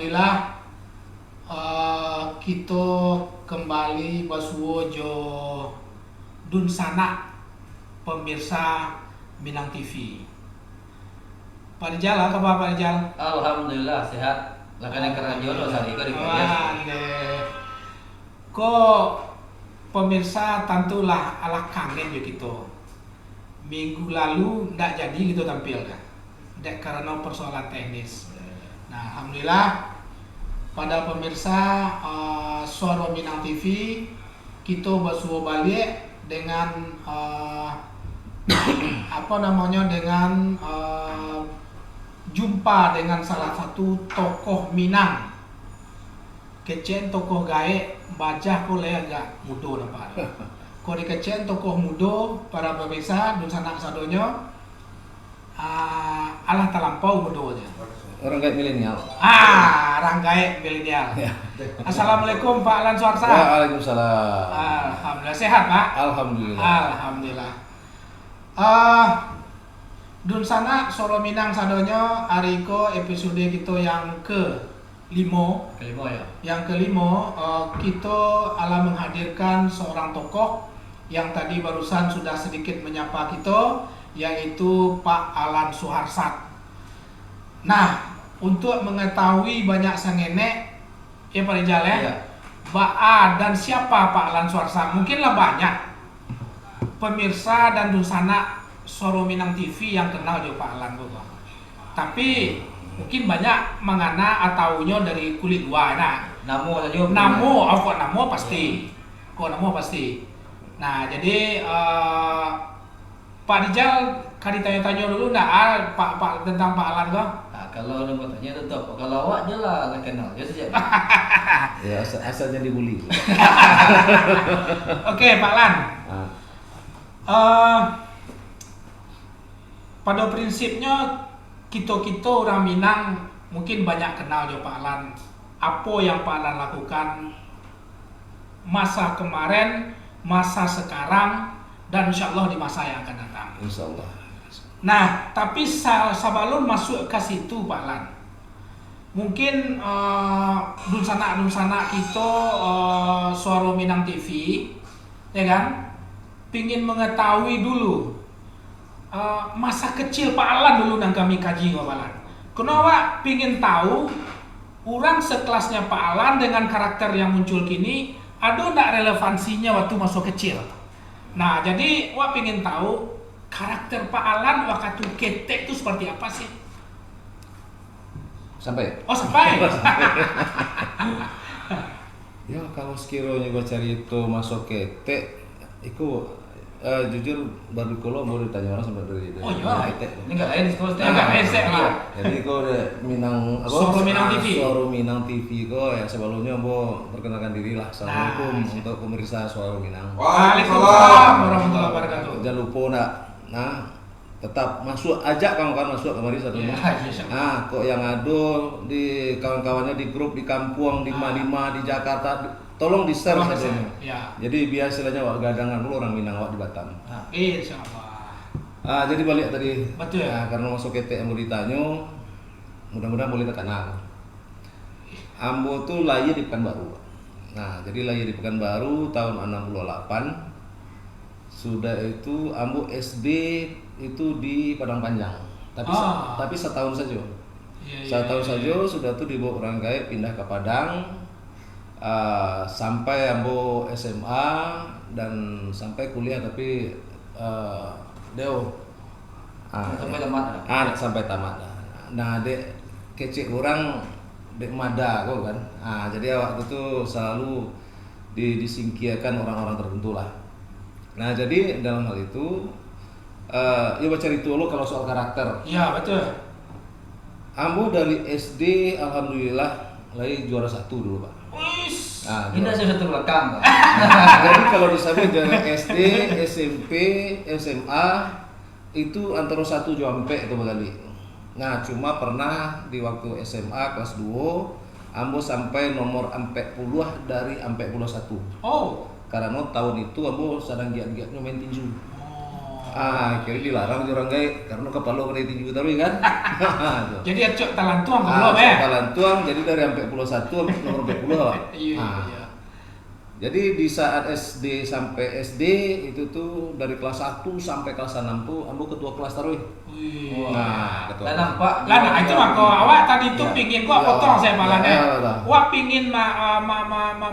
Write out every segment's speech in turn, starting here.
alhamdulillah kita kembali basuo jo dun sanak pemirsa Minang TV. Pak Rijal, apa kabar Pak Rijal? Alhamdulillah sehat. Lakan yang kerja jodoh sari ko di Kok pemirsa tentulah ala kangen ya gitu. Minggu lalu ndak jadi gitu tampil kan. Ndak karena persoalan teknis. Nah, alhamdulillah pada pemirsa Suara Minang TV kita basuo balik dengan dengan jumpa dengan salah satu tokoh Minang. Kecen tokoh gae bajah ko le agak mudo dapat. Ko di kecen tokoh mudo para pemirsa dun sanak sadonyo alah talampau mudonya. Orang gaib milenial. Orang gaib milenial. Ya. Assalamualaikum Pak Alan Suarsa. Waalaikumsalam. Alhamdulillah sehat Pak. Alhamdulillah. Alhamdulillah. Dun sana Solo Minang sadonyo ariko episode kita yang kelima ya. Yang kelima kita ala menghadirkan seorang tokoh yang tadi barusan sudah sedikit menyapa kita, yaitu Pak Alan Suharsat. Nah, untuk mengetahui banyak sangenek ya Pak Rijal ya. Ba'a dan siapa Pak Alan Suharsat? Mungkinlah banyak pemirsa dan dusana Soro Minang TV yang kenal juga Pak Alan Bapak. Tapi mungkin banyak mengana ataunya dari kulit luar. Nah, namo pasti. Nah, jadi Pak Rijal kali tanya-tanya dulu ndak Pak tentang Pak Alan kok? Nah, kalau nomor tanya tetap kalau awak je lah kenal. Ya saja. Ya asalnya dibully. Oke, Pak Alan. Pada prinsipnya kita orang Minang mungkin banyak kenal jo Pak Alan. Apa yang Pak Alan lakukan masa kemarin, masa sekarang, dan insya Allah di masa yang akan datang. Insya Allah. Nah, tapi sebelum masuk ke situ Pak Alan, mungkin dun sana kita Suara Minang TV, ya kan, pingin mengetahui dulu masa kecil Pak Alan dulu yang kami kaji Pak Alan. Kenapa pingin tahu orang sekelasnya Pak Alan dengan karakter yang muncul kini ada enggak relevansinya waktu masa kecil? Nah, jadi wak pingin tahu karakter Pak Alan waktu ketek itu seperti apa sih? Sampai. Ya kalau sekiranya gua cari itu masuk ketek, itu jujur baru kalau mau ditanya orang sampai dari ketek. Ini enggak lain diskusi. Jadi kau udah Minang Suara Minang TV. Suara Minang TV kok ya sebelumnya mau perkenalkan diri lah. Assalamualaikum untuk pemirsa Suara Minang. Waalaikumsalam warahmatullahi wabarakatuh. Jangan lupa nak. Nah, tetap masuk ajak kawan-kawan masuk kemari satunya. Nah, kok yang ada di kawan-kawannya di grup di kampung di Malima di Jakarta, tolong di share satunya. Ya. Jadi biasanya wak gadangan lu orang Minang wak di Batam. Insyaallah. Jadi balik tadi. Betul. Nah, karena masuk ketek yang mau ditanya, mudah-mudahan boleh terkenal. Ambo tuh lahir di Pekanbaru. Nah, jadi lahir di Pekanbaru tahun 68. Sudah itu ambo SD itu di Padang Panjang. Tapi setahun saja. Setahun saja sudah tuh dibawa orang gaib pindah ke Padang. Sampai ambo SMA dan sampai kuliah tapi sampai tamat. Nah, dek kecil orang dek mada kok kan. Jadi waktu itu selalu disingkirkan orang-orang tertentu lah. Nah, jadi dalam hal itu ya baca itu lo kalau soal karakter. Iya, betul. Ambo dari SD alhamdulillah lagi juara 1 dulu, Pak. Nah, kita satu belakang. Jadi kalau disebut dari SD, SMP, SMA itu antara 1 sampai itu kali. Nah, cuma pernah di waktu SMA kelas 2 ambo sampai nomor 40 dari 41. Karena tahun itu ambo sedang giat-giatnya main tinju. Akhirnya dilarang orang gay karena kepala kena tinju tapi kan. Jadi acok talantuang belum ya? Talantuang jadi dari sampai pulau 1 sampai nomor 40 Pak. Iya. Jadi di saat SD sampai SD itu tuh dari kelas 1 sampai kelas 6 tuh ambo ketua kelas taruh. Nah, ketua. Dan nampak. Lah itu mah kok awak tadi tuh pingin kok potong saya palanya. Wah pingin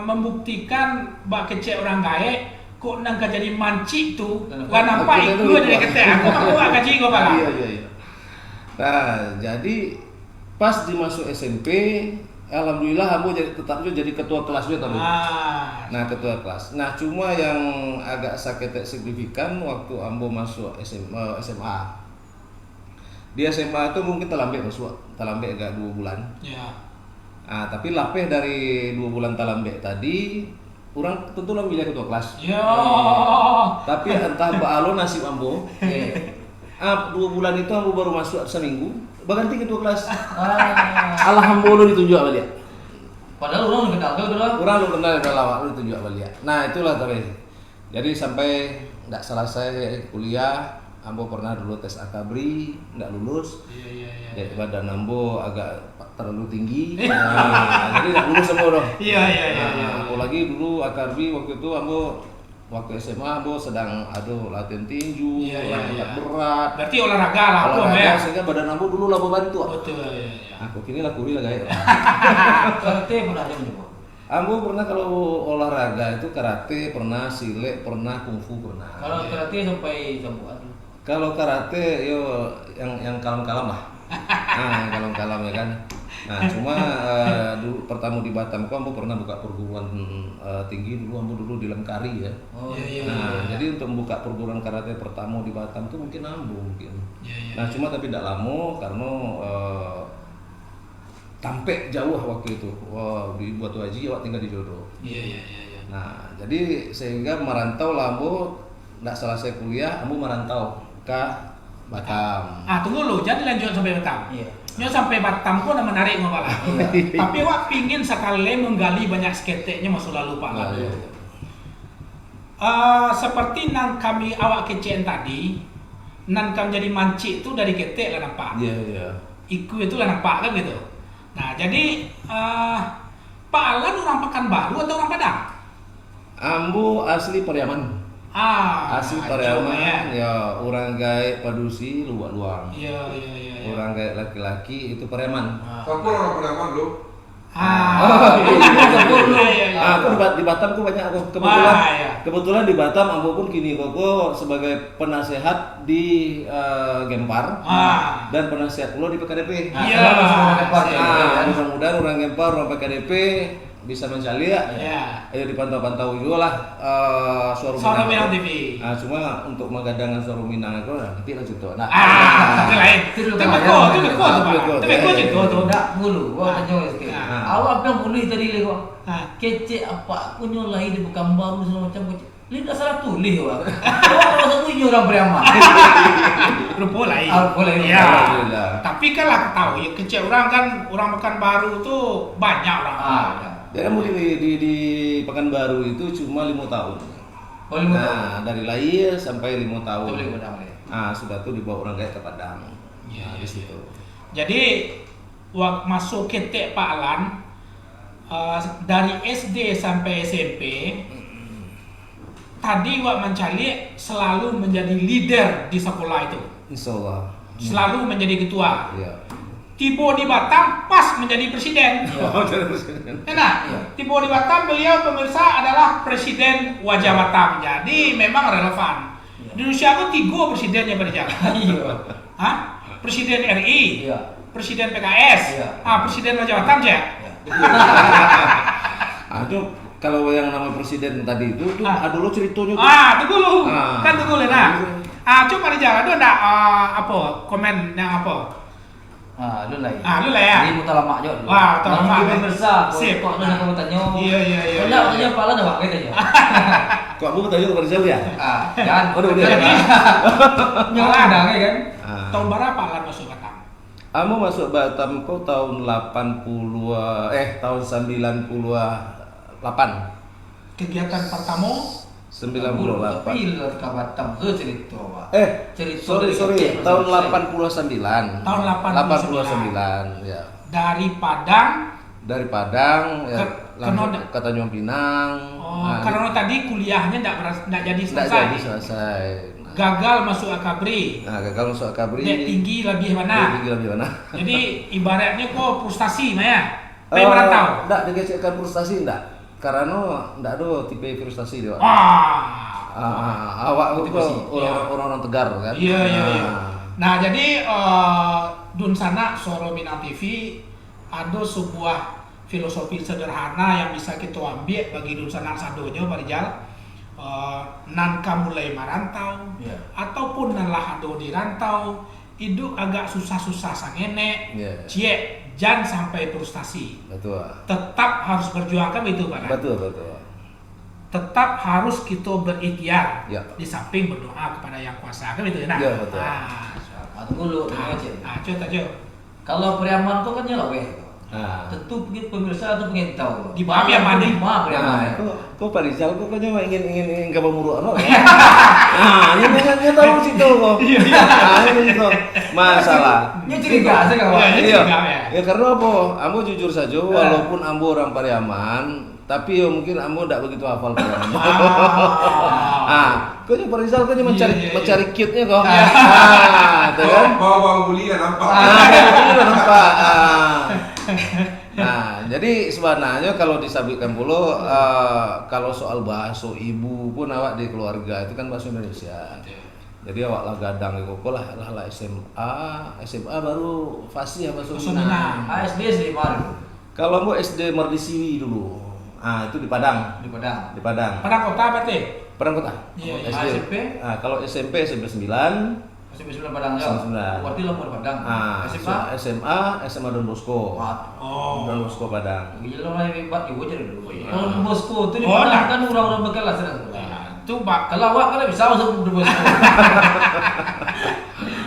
membuktikan bak kecek orang gaek kok nang jadi manci tuh. Lah nampak itu dari ketek aku gaji kok pala. Iya. Nah, jadi pas dimasuk SMP alhamdulillah ambo tetap jadi ketua kelas juga tadi. Nah, ketua kelas. Nah, cuma yang agak sakit signifikan waktu ambo masuk SMA. Di SMA itu mungkin terlambat masuk, terlambat agak 2 bulan. Iya. Nah, tapi lapeh dari 2 bulan terlambat tadi, orang tentu lah milih ketua kelas. Yo. Tapi entah balo nasib ambo. 2 bulan itu ambo baru masuk seminggu, berganti ketua kelas. Alhamdulillah ditunjuk sama dia. Padahal orang kenal kan orang. Orang lu kenal udah lama lu ditunjuk sama dia. Nah, itulah tadi. Jadi sampai enggak selesai kuliah, ambo pernah dulu tes akabri, enggak lulus. Iya. Jadi badan ambo agak terlalu tinggi. Nah, jadi enggak lulus semua dong. Iya. Apalagi dulu akabri waktu itu ambo waktu SMA ambo sedang latihan tinju, angkat berat. Berarti olahraga lah aku ya. Sehingga badan ambo dulu lah bantu. Betul. Aku kini lah kuri lah guys. Karate pernah ada juga. Ambo pernah kalau olahraga itu karate pernah, silet pernah, kungfu pernah. Kalau karate sampai sambuan. Kalau karate yo yang kalam-kalam lah. Yang kalam-kalam ya kan. Nah, cuma dulu pertama di Batam kok ambo pernah buka perguruan tinggi dulu ambo di Lengkari ya. Nah, jadi untuk membuka perguruan karate pertama di Batam tuh mungkin ambo mungkin. Nah, cuma tapi tidak lama karena Tampek jauh waktu itu. Di Batu Haji awak tinggal di Jodoh. Iya. Nah, jadi sehingga merantau lah ambo enggak selesai kuliah, ambo merantau ke Batam. Tunggu lu, jadi lanjut sampai Batam. Iya. Nyo sampai Batam pun menarik malah. Tapi awak pingin sekali menggali banyak sketeknya masa lalu Pak. Iya. Seperti nang kami awak kecen tadi, nang kami jadi manci itu dari ketek lah nampak. Iya. Iku itu lah nampak kan gitu. Nah, jadi Pak Alan orang Pekanbaru atau orang Padang? Ambo asli Pariaman. Asli Pariaman ya, orang gaek Padusi luang. Iya. Orang gaek laki-laki itu Pariaman. Kamu orang Pariaman lo? Aku di Batam aku banyak aku kebetulan di Batam ambo pun kini koko sebagai penasehat di Gempar dan penasehat pula di PKDP. Mudah-mudahan orang Gempar, orang PKDP bisa mencari ya. Ayo dipantau-pantau juga lah Suara Minang TV. Cuma untuk menggadangkan Suara Minang itu nanti lah gitu. Itu lain. Itu Enggak mulu, gua tanya sikit. Awak bilang boleh tadi le kok. Kecek apa aku nyolai di Pekanbaru segala macam kecek. Li tak salah tulis awak. Orang satu ini orang Pariaman. Rupo lain. Boleh. Ya. Tapi kan lah tahu ya kecek orang kan orang Pekanbaru tuh banyak orang. Jadi ambo di Pekanbaru itu cuma 5 tahun. Oh, 5 tahun. Dari lahir sampai 5 tahun. Sudah Sudah tuh dibawa orang gaek ke Padang. Di situ. Jadi waktu masuk ketek Pak Alan dari SD sampai SMP tadi wak mencari selalu menjadi leader di sekolah itu. Insyaallah. Selalu menjadi ketua. Iya. Tiba di Batam pas menjadi presiden. Enak. Tiba di Batam beliau pemirsa adalah presiden wajah Batam. Jadi memang relevan. Di Indonesia aku 3 presidennya berjalan. Presiden RI. Presiden PKS, presiden wajah Batam ya. Itu kalau yang nama presiden tadi itu ada lo ceritanya tuh. Tunggu lu. Kan tunggu lu nah. Coba di jalan tuh ada komen yang apa? Lu lah. Lu lah ya. Ini muta lama aja. Lama. Pemirsa. Sip. Kok ada kamu tanya? Iya. Tanya pala dah pakai tanya. Kok aku tanya ke Rizal ya? Jangan. Udah. Nyala ada kan? Tahun berapa Alan masuk Batam? Amo masuk Batam kok tahun 98. Kegiatan pertama 98. Tapi ke Batam ke cerita, Pak. Cerita Sorry, tahun 89. Tahun 89 ya. Dari Padang Ya, langsung ke Tanjung Pinang. Karena tadi kuliahnya enggak jadi selesai. Gagal masuk Akabri. Gagal masuk Akabri. Dek tinggi lebih mana? Jadi ibaratnya kok frustasi Maya. Merantau. Enggak digecekkan frustasi enggak. Karena enggak ada tipe frustasi dia. Awak itu orang-orang tegar kan. Iya. Nah, jadi Dunsana Soro Minang TV ada sebuah filosofi sederhana yang bisa kita ambil bagi Dunsana sadonyo Pak Rijal. Nan kamu mulai merantau ataupun nalah ado di rantau hidup agak susah-susah sangene cie jangan sampai frustasi. Betul. Tetap harus berjuang kan itu Pak. Betul. Tetap harus kita berikhtiar di samping berdoa kepada yang kuasa kan itu ya. Iya betul. Tunggu dulu aja. Kalau Priaman tuh kan nyala tentu pemirsa atau pengen tahu di bawah yang mana Priaman. Kok Pak Rizal kok kayaknya ingin kamu muruk ini tahu situ kok. Ini tuh masalah. Ini cerita sih kawan. Ya karena apa? Ambo jujur saja walaupun ambo orang Pariaman, tapi ya mungkin ambo tidak begitu hafal Pariaman. Kok Pak Rizal kan mencari cute-nya kok. Tuh kan? Bawa bulian nampak. Nampak. Nah, jadi sebenarnya kalau disabitkan pula kalau soal bahasa ibu pun awak di keluarga itu kan bahasa Indonesia. Jadi awak lah gadang kok lah SMA baru fasih bahasa Minang. SD sih baru. Kalau mau SD Mardisiwi dulu. Itu di Padang. Di Padang. Padang kota berarti? Padang kota. Iya. SMP? Kalau SMP 9. SMP 9 Padang ya. Berarti lo mau di Padang. SMA Don Bosco. Don Bosco Padang. Gila lo lagi hebat juga jadi dulu. Don Bosco itu di Padang kan orang-orang berkelas kan. Itu Pak. Kalau awak kan bisa masuk Don Bosco.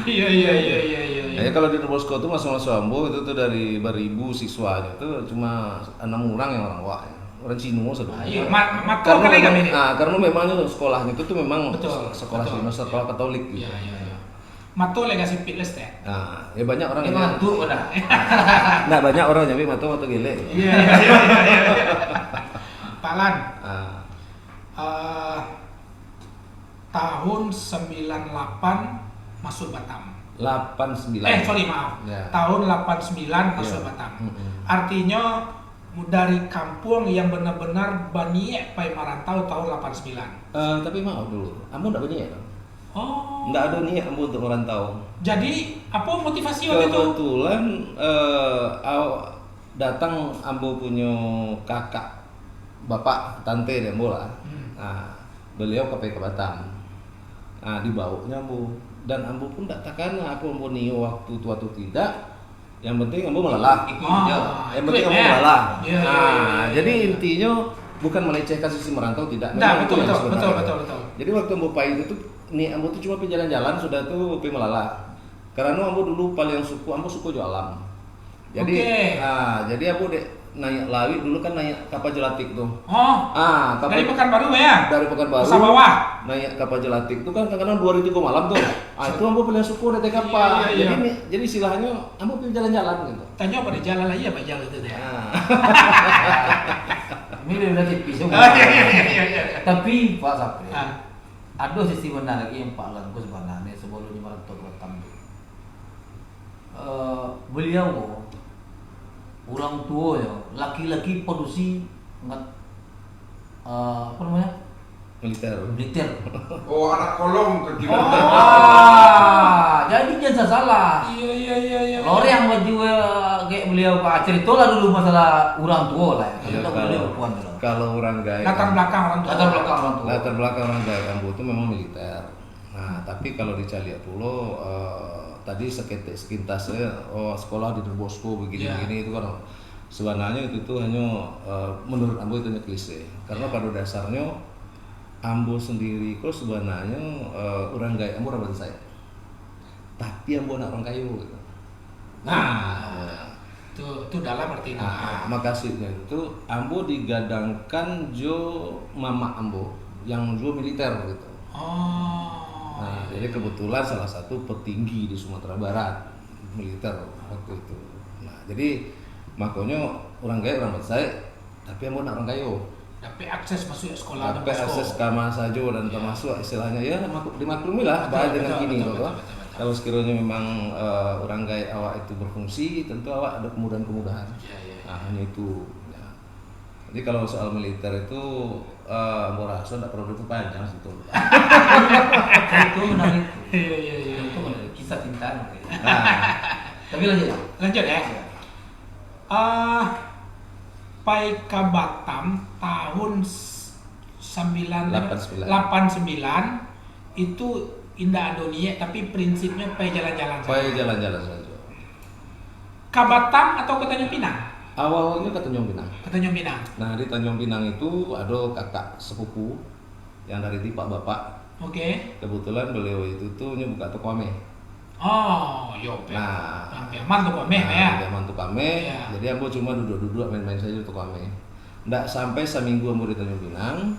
Iya. Ya kalau di Don Bosco itu masa-masa ambo itu tuh dari beribu siswanya itu cuma 6 orang yang orang Wak. Orang Cina sudah. Iya, karena memangnya sekolahnya itu tuh memang sekolah Cina, sekolah Katolik gitu. Iya. Mato legasi fitness teh. Ya banyak orang yang mantu udah. Nah, banyak orang nyambi mato gile. Iya. Pak Lan. Tahun 98 masuk Batam. 89. Maaf. Tahun 89 masuk Batam. Artinya dari kampung yang benar-benar baniek pai marantau tahun 89. Tapi maaf dulu, ambo enggak baniek kan? Enggak ada niat ambo untuk merantau. Jadi, apa motivasi waktu itu? Kebetulan datang ambo punya kakak, bapak, tante dia ambo lah. Beliau ke Batam. Dibawanya ambo dan ambo pun tak takkan aku ambo nio waktu tua tu tidak. Yang penting ambo melalah. Yang penting ambo melalah. Jadi intinya bukan melecehkan sisi merantau tidak. Betul. Jadi waktu ambo pai itu ambo tuh cuma pergi jalan-jalan sudah tuh pergi melalah. Karena ambo dulu paling ambo suku jualan. Jadi jadi ambo naik lawi dulu kan naik kapal jelatik tuh. Dari Pekanbaru ya? Dari Pekanbaru. Masa bawah. Naik kapal jelatik tuh kan kadang-kadang 2 hari 3 malam tuh. Itu ambo pilih suku dari kapal. Iya. Jadi istilahnya ambo pilih jalan-jalan gitu. Tanya pada jalan aja Pak Jal itu deh. Ini udah tipis juga. Tapi Pak Sapri. Ada sisi benar lagi yang Pak Lan sebenarnya sebelumnya merantau ke Batam itu. Beliau orang tua ya, laki-laki produksi apa namanya? Militer. Anak kolong ke Jadi jangan salah. Iya. Lori yang baju kayak beliau Pak cerita lah dulu masalah orang tua lah. Kalau orang gaya. Latar belakang orang tua. Latar belakang orang gaya Ambo itu memang militer. Tapi kalau dicari pulau tadi sekilas sekolah di Don Bosco begini itu kan sebenarnya itu hanya menurut Ambo itu hanya klise. Karena pada dasarnya Ambo sendiri kok sebenarnya orang gaya Ambo orang saya. Tapi Ambo anak orang kayu gitu. Itu dalam artinya. Makasihnya itu Ambo digadangkan jo mama Ambo yang juga militer gitu. Oh. Nah, jadi kebetulan salah satu petinggi di Sumatera Barat militer waktu itu. Nah, jadi makanya orang kaya orang Batsai, tapi yang orang kayo. Tapi akses masuk sekolah Tapi akses kamar saja dan termasuk istilahnya ya dimaklumi lah bahwa dengan gini loh. Kalau sekiranya memang orang kaya awak itu berfungsi, tentu awak ada kemudahan-kemudahan. Nah, hanya itu. Ya. Jadi kalau soal militer itu Mbak Rasul tidak perlu itu panjang situ. Itu menarik. Iya. Itu menarik. Kisah cinta. Nah, Tapi lanjut ya. Paika Batam tahun 89 itu Indah Adonia, tapi prinsipnya pai jalan-jalan saja. Pai jalan-jalan saja. Ke Batam atau ke Tanjung Pinang? Awalnya ke Tanjung Pinang. Ke Tanjung Pinang. Nah, di Tanjung Pinang itu ada kakak sepupu yang dari tipe bapak. Oke. Kebetulan beliau itu tuh buka toko ame. Oh, yo. Nah, Piaman toko ame ya. Piaman toko ame. Ya. Jadi ambo cuma duduk-duduk main-main saja di toko ame. Nggak sampai seminggu ambo di Tanjung Pinang,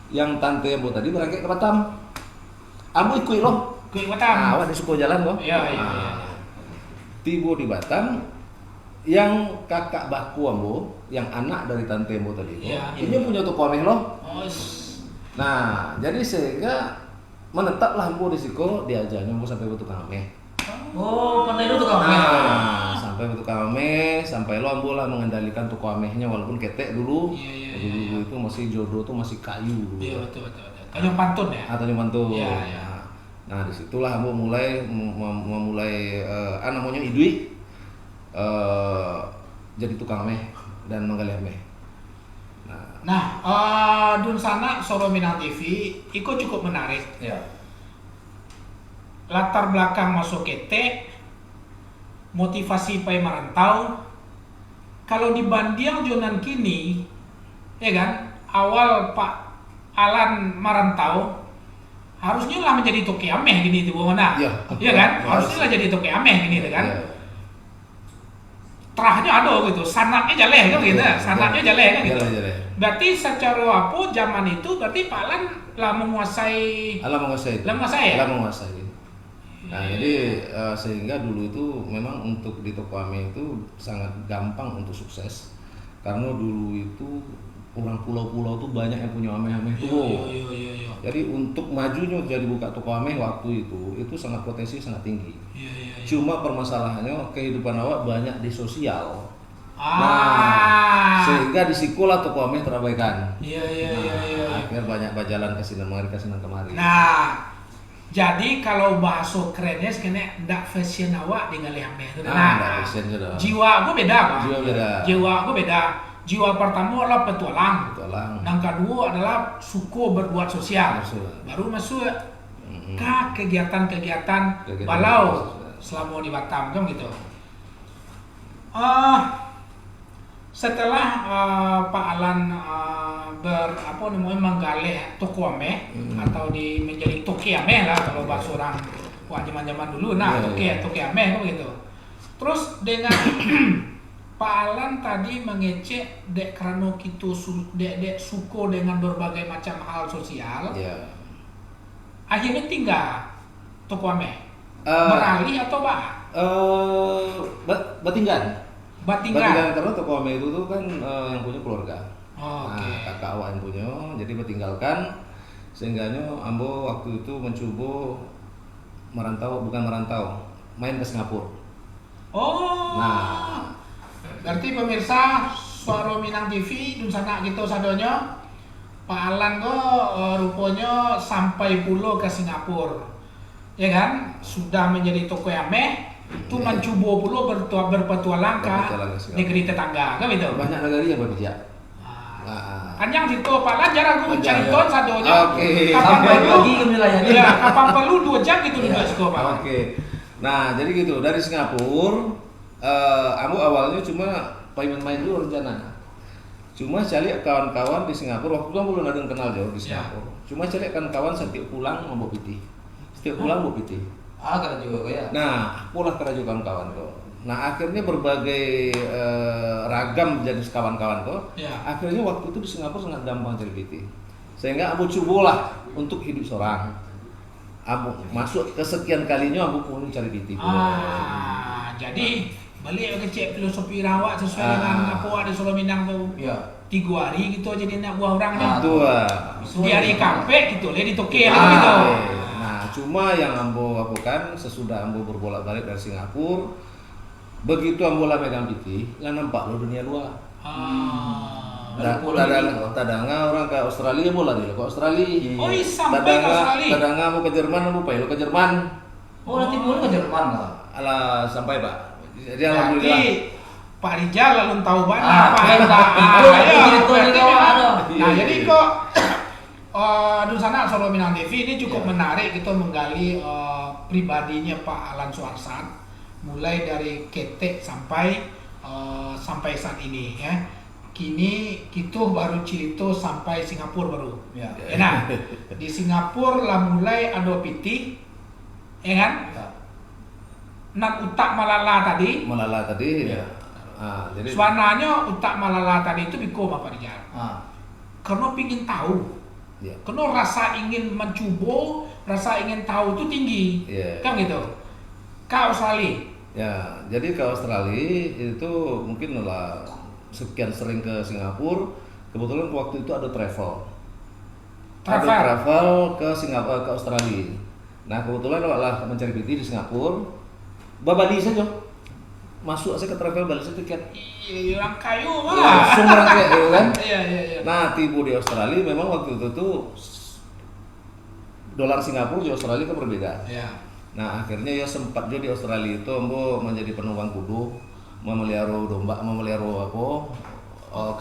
yang tante ambo tadi berangkat ke Batam. Ambo ikut loh. Ke Batam. Nah, awak di suku jalan loh. Iya. Tiba di Batam, yang kakak baku ambo, yang anak dari tante ambo tadi, ini punya toko ame loh. Oh. Nah, jadi sehingga menetaplah ambo di situ, diajarnya ambo sampai bertukang ame. Oh, pandai itu tukang ame. Nah, sampai bertukang ame, sampai lo ambo lah mengendalikan toko amehnya walaupun ketek dulu. Iya. Dulu itu masih jodoh tuh masih kayu dulu. Iya, betul. Tanjung Pantun ya? Atau Pantun. Iya. Nah, disitulah ambo memulai namanya Idwi jadi tukang ameh dan menggali ameh. Nah, Dun Sana Solo Minang TV, itu cukup menarik. Ya. Latar belakang masuk ketek, motivasi pai merantau. Kalau dibanding Jonan kini, ya kan, awal Pak Alan merantau, harusnya lah menjadi toke ameh gini tuh mana? Iya kan? Harusnya lah jadi toke ameh gini tuh kan? Terahnya ada gitu, sanatnya jaleh kan gitu, sanatnya jaleh kan gitu. Berarti secara apa zaman itu berarti Pak Alan lah menguasai. Nah, jadi sehingga dulu itu memang untuk di toko ame itu sangat gampang untuk sukses karena dulu itu orang pulau-pulau tuh banyak yang punya ame-ame tuh. Iya. Jadi untuk majunya jadi buka toko ame waktu itu sangat potensi sangat tinggi. Iya. Cuma permasalahannya kehidupan awak banyak di sosial. Ah. Sehingga di sekolah toko ame terabaikan. Iya. Akhirnya banyak berjalan ke sini kemari. Nah, jadi kalau bahasa kerennya sekarang ndak fashion awak dengan ame. Ndak fashion sudah. Jiwa gue beda, Pak. Jiwa beda. Jiwa pertama adalah petualang. Yang kedua adalah suku berbuat sosial. Baru masuk ke kegiatan-kegiatan balau selama di Batam kan gitu. Setelah Pak Alan menggalih toko ame atau menjadi toke ame lah kalau bahasa orang zaman dulu. Nah, toke ame begitu. Terus dengan Pak Alan tadi mengecek dek karena kita dek suko dengan berbagai macam hal sosial. Akhirnya tinggal toko ame. Beralih atau Batinggan karena toko ame itu tuh kan yang punya keluarga. Kakak awak yang punya, jadi bertinggalkan sehingganya ambo waktu itu mencoba main ke Singapura. Berarti pemirsa Suara Minang TV Dun Sana gitu sadonya Pak Alan rupanya sampai pulau ke Singapura, ya kan? Sudah menjadi toko ame itu mencoba pulau berpetualang ke negeri tetangga kan gitu. Banyak negara yang berpijak. Anjang situ Pak Alan jarang gue mencari ton sadonya. Kapan perlu 2 jam gitu juga situ Pak. Nah, jadi gitu dari Singapura aku awalnya cuma main dulu rencana. Cuma cari kawan-kawan di Singapura waktu itu aku belum ada yang kenal jauh di Singapura. Cuma cari kawan-kawan setiap pulang mau piti. Karena juga ya. Nah, pulang kerja kawan-kawan tuh. Nah, akhirnya berbagai ragam jenis kawan-kawan tuh. Akhirnya waktu itu di Singapura sangat gampang cari piti. Sehingga ambo cobalah untuk hidup seorang. Ambo masuk ke sekian kalinya ambo pun cari piti. Jadi balik ke filosofi rawak sesuai dengan apa ada Solo Minang tuh. Ya. 3 hari gitu aja dia nak buah orangnya. Itu Di hari kampek gitu, le ditoke gitu. Nah, cuma yang ambo lakukan sesudah ambo berbolak-balik dari Singapura, begitu ambo lah megang piti, nggak nampak lo dunia luar. Tadanga orang ke Australia bola dia ke Australia. Oh, sampai ke Australia. Tadanga mau ke Jerman, mau lo ke Jerman. Oh, nanti boleh ke Jerman nggak? Alah sampai Pak. Jadi alhamdulillah. Pak Rijal lalu tahu banget Nah, jadi kok Dunsana Solo Minang TV ini cukup menarik kita menggali pribadinya Pak Alan Suharsat mulai dari ketek sampai saat ini ya. Kini kita baru cerita sampai Singapura baru. Ya. Nah, di Singapura lah mulai ada piti, ya kan? Nan utak Malala tadi. Ya. Jadi Suananya utak Malala tadi itu biko Pak Rijal. Karena pingin tahu. Ya. Karena rasa ingin mencoba, rasa ingin tahu itu tinggi. Ya. Kan gitu. Ke Australia. Ya, jadi ke Australia itu mungkin lah sekian sering ke Singapura. Kebetulan waktu itu ada travel ke Singapura, ke Australia. Nah kebetulan lah mencari PT di Singapura, babadi saja masuk saya ke travel balik tiket. Iya, orang kayu mah. Langsung berangkat gitu kan. Iya. Nah tiba di Australia memang waktu itu tuh dolar Singapura di Australia kan berbeda. Iya. Nah akhirnya ya sempat juga di Australia itu ambo menjadi penumpang kudu, memelihara domba, memelihara apa?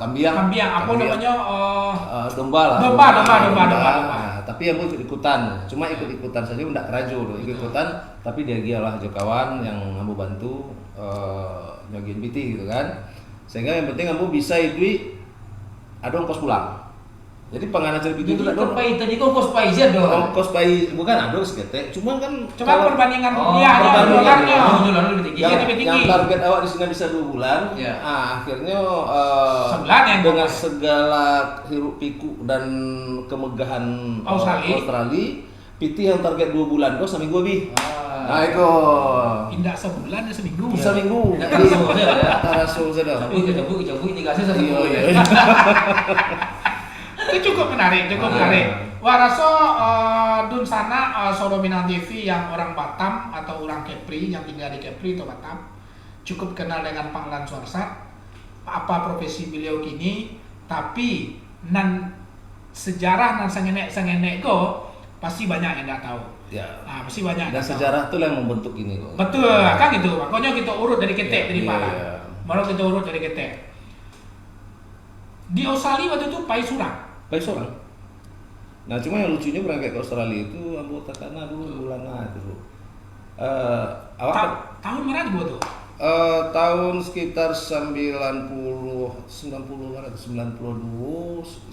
Kambing. Apa namanya? Domba lah. Domba. Nah, tapi ambo ikut-ikutan, cuma ikut-ikutan saja enggak kerajo loh, ikut-ikutan. Tapi dia lah kawan yang ambo bantu nyogin PT gitu kan. Sehingga yang penting ambo bisa itu ada ongkos pulang. Jadi pengacara PT itu tidak dong. Tadi ongkos pai aja dong. Ongkos pai bukan ada seketek, cuma kan perbandingan rupiahnya dolarnya. Yang target awak di sini bisa 2 bulan. Ya. Akhirnya sebulan yang dengan segala hiruk pikuk dan kemegahan Australia, PT yang target 2 bulan kok seminggu lebih. Nah itu pindah sebulan dan seminggu. Seminggu. Tarasul saja. Cabut dikasih 1 minggu. Itu cukup menarik. Wah, rasa Dunsana Solo Minang TV yang orang Batam atau orang Kepri yang tinggal di Kepri atau Batam cukup kenal dengan Pak Alan Suharsat. Apa profesi beliau kini? Tapi sejarah nan sengenek go pasti banyak yang nggak tahu. Ya. Nah, pasti banyak. Dan sejarah itu yang membentuk ini kok. Betul, kan gitu. Makanya kita urut dari ketek dari Pak Alan. Baru kita urut dari ketek. Di Australia waktu itu pai surang. Nah cuma yang lucunya berangkat ke Australia itu anggota karena dulu bulan itu. Tahun mana buat tuh? Tahun sekitar 92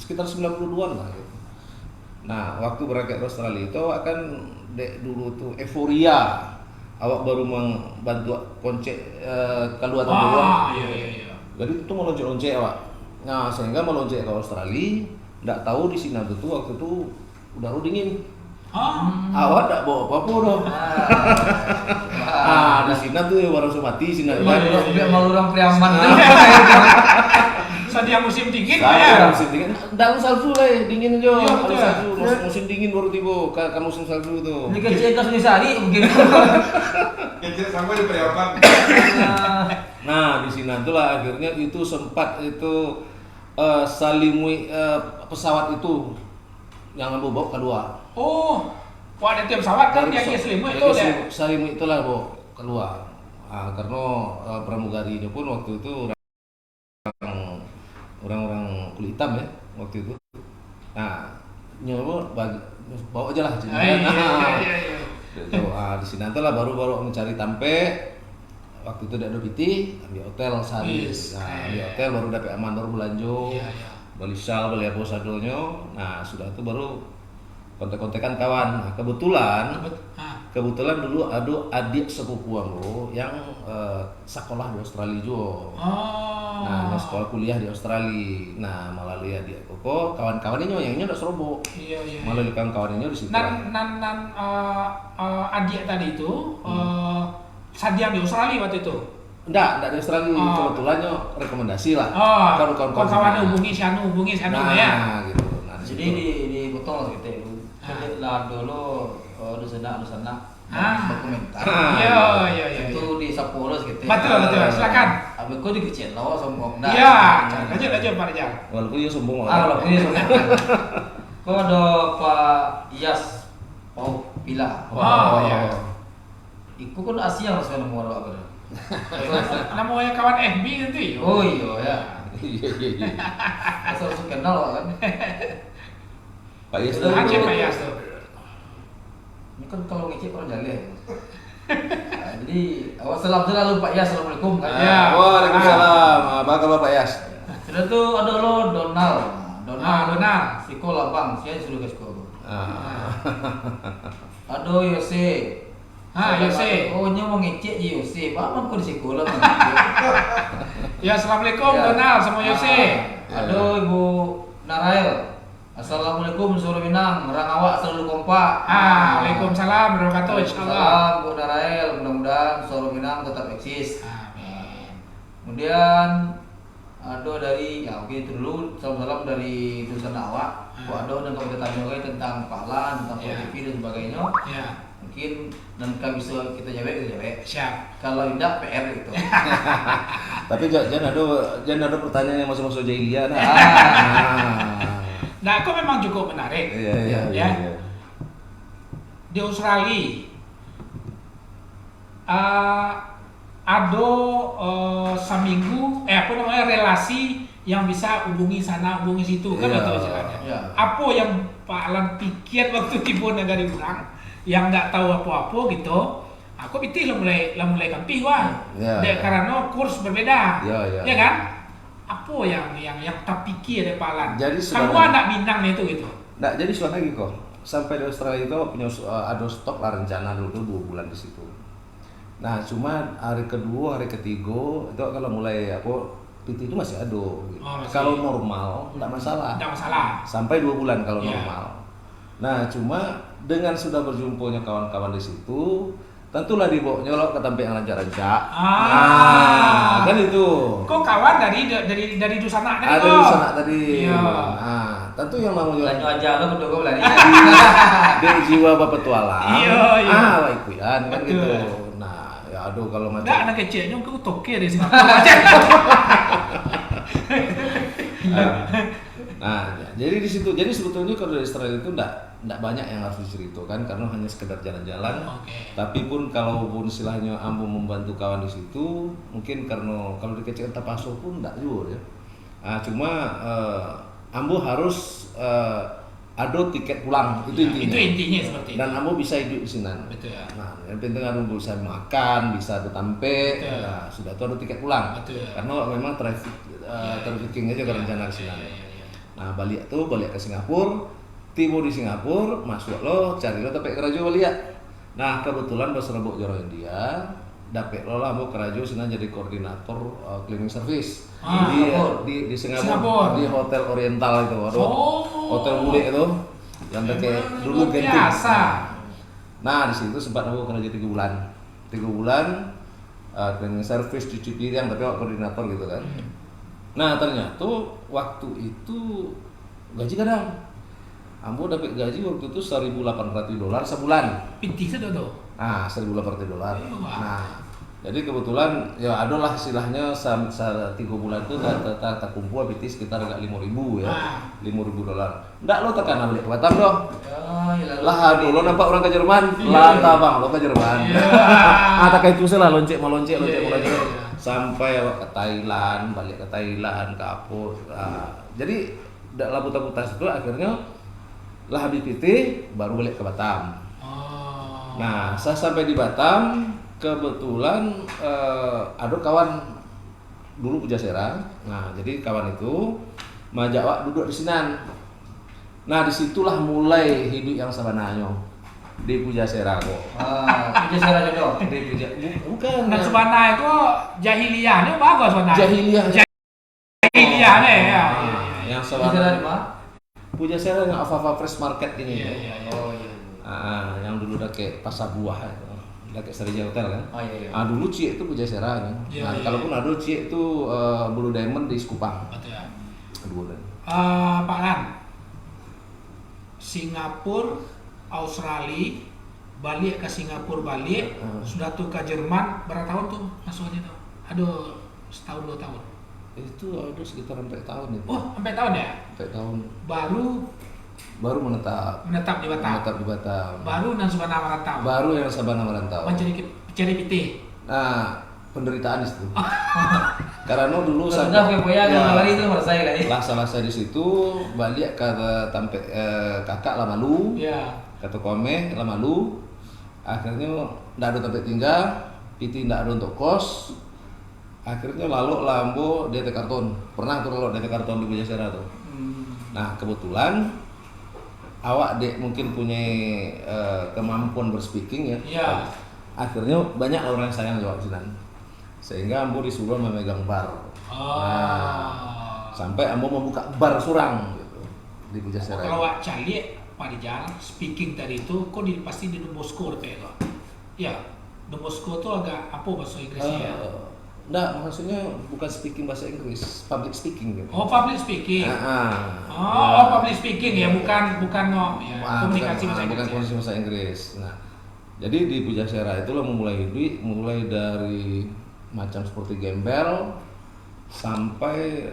sekitar 92-an lah gitu. Nah waktu berangkat ke Australia itu akan dulu tuh euforia. Awak baru membantu koncek keluar tahun. Iya. Jadi itu melonjak-lonjak awak. Nah sehingga melonjak ke Australia. Nggak tahu di sini waktu itu udah dingin. Awak nggak bawa apa-apa dong. Di sini tuh warung mati sini. Dia mau orang Priaman. Saat musim dingin musim dingin. Nggak salju lah, dingin aja. Musim dingin baru tiba. Kamu musim salju tuh. Ini kecil kas Nisari begini. Kecil sampai di Priaman. Nah di sini itulah akhirnya itu sempat itu salimui pesawat itu yang ambil bawa keluar. Ada tiap pesawat kan yang salimui itu deh. Salimui itulah bawa keluar. Karena pramugarinya pun waktu itu orang kulit hitam ya waktu itu. Nah nyoba bawa aja lah. Di sini itulah baru mencari tampe. Waktu itu ada PT, ambil hotel sehari. Ambil hotel baru dapat aman, baru belanja. Beli sal, beli apa sadonya. Nah sudah itu baru kontek-kontekan kawan. Nah kebetulan kebetulan dulu ada adik sepupu ambo yang sekolah di Australia juga. Nah, yang sekolah kuliah di Australia. Nah, melalui adik koko, kawan-kawannya yang udah Serobo. Iya. Melalui kawan-kawannya di situ. Adik tadi itu Sadiang di Australia waktu itu. Enggak di Australia. Kebetulannya rekomendasi lah. Kalau kawan hubungi si anu ya. Gitu. Nah, jadi di potong gitu. Lah dulu di sana berkomentar. Iya. Itu di Sapporo gitu. Betul. Silakan. Abis kau dikecil lo sombong dah. Iya. Lanjut Pak Rijal. Walaupun dia sombong. Walaupun dia sombong. Kau ada Pak Iyas Pau Pila. Iya. Iku kan Asia harus nemu orang apa? Namanya kawan FB itu. Oh iya ya. Iya. Asal kenal kan. Pak Yas Pak Yas tuh. Ini kan kalau ngecek orang jaga. Nah, jadi salam selalu Pak Yas, assalamualaikum. Waalaikumsalam. Apa kabar Pak Yas? Sudah tuh ada lo Donald. Donald. Sekolah bang, saya suruh ke sekolah. Aduh Yose. Yose. Oh nya mau ngecek Yose. Apa kau di sekolah? Ya assalamualaikum Donald sama Yose. Aduh Ibu Narail. Assalamualaikum Suruh Minang, orang awak selalu kompak. Waalaikumsalam warahmatullahi wabarakatuh. Insyaallah. Bu Narail, mudah-mudahan Suruh Minang tetap eksis. Amin. Kemudian ada dari oke itu dulu salam dari tulisan awak. Bu ada dan kamu bertanya tentang Palan, tentang TV dan sebagainya. Ya. Mungkin dan kami bisa kita jawab. Siap. Kalau tidak PR gitu. Tapi jangan ada pertanyaan yang masuk-masuk jahiliyah. Nah, aku memang cukup menarik. Iya. Di Australia ada seminggu relasi yang bisa hubungi sana hubungi situ kan itu istilahnya. Iya. Apa yang Pak Alan pikir waktu tiba negara orang yang nggak tahu apa-apa gitu, aku pitih lah mulai kampih karena kurs berbeda. Ya kan? Apa yang tak pikir dari Pak Alan? Kamu anak Minang itu gitu. Nah, jadi soalnya lagi kok. Sampai di Australia itu punya ada stok lah rencana dulu 2 bulan di situ. Nah, cuma hari kedua, hari ketiga itu kalau mulai PT itu masih ada. Gitu. Kalau normal enggak masalah. Sampai 2 bulan kalau normal. Nah, cuma dengan sudah berjumpanya kawan-kawan di situ, tentulah dibawa nyolok ke tempat yang rancak-rancak. Kan itu. Kok kawan dari Dusana tadi? Ada Dusana tadi. Iya. Nah, tentu yang mau nyolok. Lanjut aja lo berdua berlari. Dari jiwa petualang. Iya. Ikuyan kan gitu. Nah, ya aduh kalau macam. Enggak anak kecilnya kau toke di sini. Nah, jadi di situ. Jadi sebetulnya kalau di Australia itu enggak banyak yang harus diceritakan karena hanya sekedar jalan-jalan. Tapi pun kalaupun istilahnya ambo membantu kawan di situ, mungkin karena kalau dikecil tapaso pun enggak juga ya. Cuma ambo harus ada tiket pulang itu intinya. Itu intinya seperti itu. Dan ambo bisa hidup di sini. Betul. Nah, yang penting ambo bisa makan, bisa bertampe. Nah, sudah tuh ada tiket pulang. Betul. Karena memang trafficking aja ke rencana ke sini. Nah, balik ke Singapura, tiba di Singapura, masuk cari lo tapi kerajo balik. Nah, kebetulan bos rebok joro India, dapet lo lah mau kerajo sini jadi koordinator cleaning service di Singapura, di Hotel Oriental itu, hotel bule itu, yang kayak dulu Genting. Nah, di situ sempat aku kerja 3 bulan, cleaning service, cuci piring, tapi koordinator gitu kan. Nah, ternyata waktu itu gaji kadang ambo dapat gaji waktu itu $1,800 sebulan. Pitih sudah tuh. Nah, $1,800. Nah, jadi kebetulan ya adalah istilahnya 3 bulan itu tak kumpul pitis sekitar agak $5,000 ya. $5,000. Enggak lo tekan balik ke Batam doh. Lah aduh lo nampak orang ke Jerman. Lanta bang lo ke Jerman. Tak kayak itu lah loncek. Sampai ke Thailand, balik ke Thailand, ke Apo. Jadi dalam putar-putar itu akhirnya lah habis PT baru balik ke Batam. Nah, saya sampai di Batam kebetulan ada kawan dulu Pujasera. Nah, jadi kawan itu majak duduk di sini. Nah, disitulah mulai hidup yang sebenarnya. di Pujasera kok. Pujasera jodoh. Di bukan. Nah, sebenarnya itu jahiliyahnya bagus sebenarnya. Jahiliyah. Jahiliyahnya ya. Yang Pujasera di mana? Pujasera yang Alfalfa Fresh Market ini. Iya. Oh iya. Yang dulu udah kayak pasar buah itu. Udah kayak Serija Hotel kan. Oh iya. Dulu Cie itu Pujasera kan. Iya. Kalaupun ada Cie itu Blue Diamond di Sekupang. Betul ya. Dulu. Pak Lan, Singapura, Australia, balik ke Singapura balik, sudah tuh ke Jerman berapa tahun tuh masuknya tuh? Aduh, setahun 2 tahun. Itu ada sekitar sampai tahun itu. Oh, sampai tahun ya? Sampai tahun. Baru menetap di Batam. Baru dan Sabana merantau. Baru yang Sabana merantau. Mencari pitih. Nah, penderitaan di situ. Karena dulu sudah lari itu nomor saya kan. Lasa-lasa di situ balik ke kakak Lamalu. Iya. Kata Kome Lamalu. Akhirnya ndak ada tempat tinggal, piti ndak ada untuk kos. Akhirnya lalu lambo DT Karton. Pernah tuh lalu DT Karton di Pujasera tuh. Nah, kebetulan awak dek mungkin punya kemampuan berspeaking ya. Iya. Akhirnya banyak orang yang sayang jawab sinan. Sehingga ambo disuruh memegang bar. Sampai ambo membuka bar surang gitu di Pujasera. Kalau awak cari Pak Rijal speaking tadi itu kok pasti di Don Bosco itu. Ya, Don Bosco itu agak apa bahasa Inggrisnya ya? Enggak, maksudnya bukan speaking bahasa Inggris, public speaking gitu. Oh, public speaking. Public speaking ya, bukan komunikasi bahasa Inggris. Bukan komunikasi bahasa Inggris. Nah, jadi di Pujasera itulah mulai dari macam seperti gembel sampai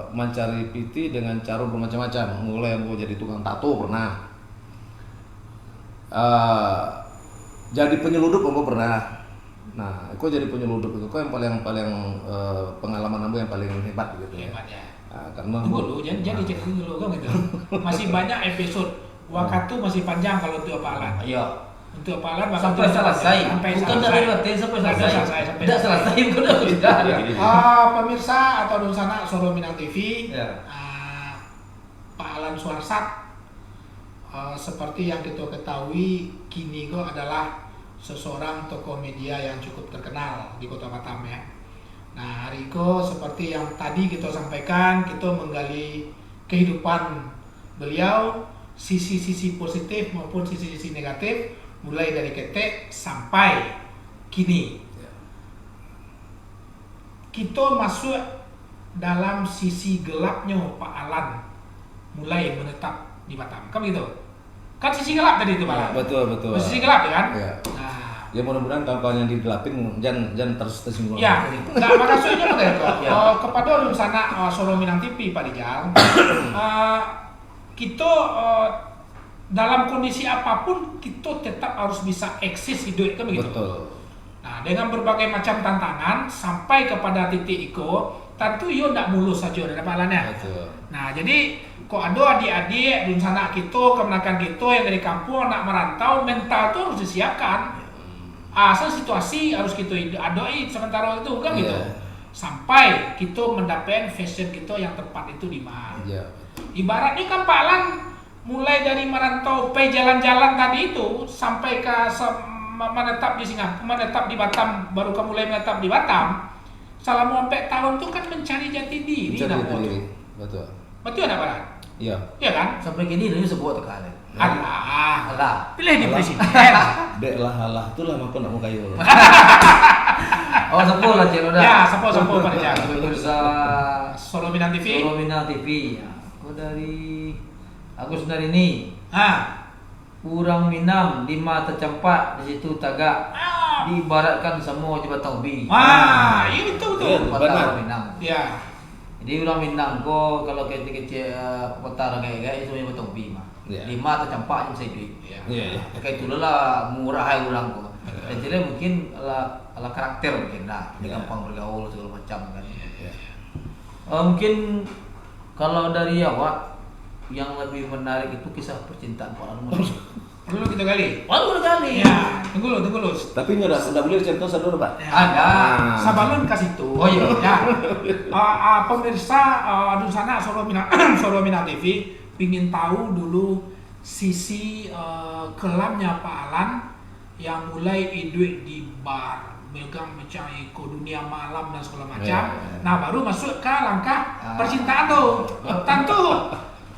mencari piti dengan cara bermacam-macam. Mulai mau jadi tukang tato pernah, jadi penyelundup aku pernah. Nah, aku jadi penyelundup itu yang paling pengalaman aku yang paling hebat gitu ya. Hebat ya. Karena tunggu dulu, jangan dicek dulu kan gitu. Masih banyak episode. Waktu masih panjang kalau untuk apalan. Iya. Untuk apalan sampai selesai. Bukan dari latihan sampai selesai. Tidak selesai udah sudah. Pemirsa atau di sana Solo Minang TV. Ya. Pak Alan Suharsat seperti yang kita ketahui kini kok adalah seseorang tokoh media yang cukup terkenal di Kota Batam ya. Nah, hari ini seperti yang tadi kita sampaikan, kita menggali kehidupan beliau, sisi-sisi positif maupun sisi-sisi negatif, mulai dari ketek sampai kini. Kita masuk dalam sisi gelapnya Pak Alan mulai menetap di Batam, kan begitu? Kan sisi gelap tadi itu Pak. Betul. Sisi gelap ya kan? Ya. Nah, ya mudah-mudahan kawan-kawan yang digelapin jangan terus tersinggung. Ya, nah maksudnya kepada orang sana Solo Minang TV Pak Rijal, kita dalam kondisi apapun kita tetap harus bisa eksis hidup kan begitu. Betul. Nah, dengan berbagai macam tantangan sampai kepada titik itu, tentu yo tidak mulus saja ada palannya. Betul. Nah, jadi kok ada adik-adik di sana kita, kemenakan kita yang dari kampung anak merantau, mental tuh harus disiapkan. Asal situasi harus kita adoi sementara itu kan gitu. Sampai kita mendapatkan fashion kita yang tepat itu di mana. Ibaratnya kan Pak Lan mulai dari merantau pe jalan-jalan tadi itu sampai ke menetap di Singapura, menetap di Batam, baru ke mulai menetap di Batam. Selama 4 tahun itu kan mencari jati diri. Betul. Betul enggak Pak Lan? Iya. Iya kan? Sampai kini ini sebuah tekanan. Allah. Pilih di presiden. Dek lah itulah mampu nak mau kayu. Oh, sepuluh lah cik udah. Ya, sepuluh Pak Rijal. Pemirsa Solo Minang TV. Solo Minang TV. Aku dari Agus dari ini. Kurang Minang 5 tercempak di situ tagak. Diibaratkan semua coba taubi. Ini betul. Benar Minang. Ya. Jadi orang Minang ko kalau kecil-kecil kota kayak itu yang taubi mah. 5 tercempak yang saya duit. Iya. Kayak itulah murah hai orang ko. Jadi mungkin ala karakter mungkin lah, gampang bergaul segala macam kan. Mungkin kalau dari awak yang lebih menarik itu kisah percintaan Pak Alan. Dulu kita kali. Baru kali. Ya, tunggu lu. Tapi enggak boleh cerita dulu, Pak. Ada. Sabalun kasih itu. Oh iya. Ya. Pemirsa di sana Solo Minang TV ingin tahu dulu sisi kelamnya Pak Alan yang mulai hidup di bar, megang macam ikut dunia malam dan segala macam. Nah baru masuk ke langkah percintaan tuh.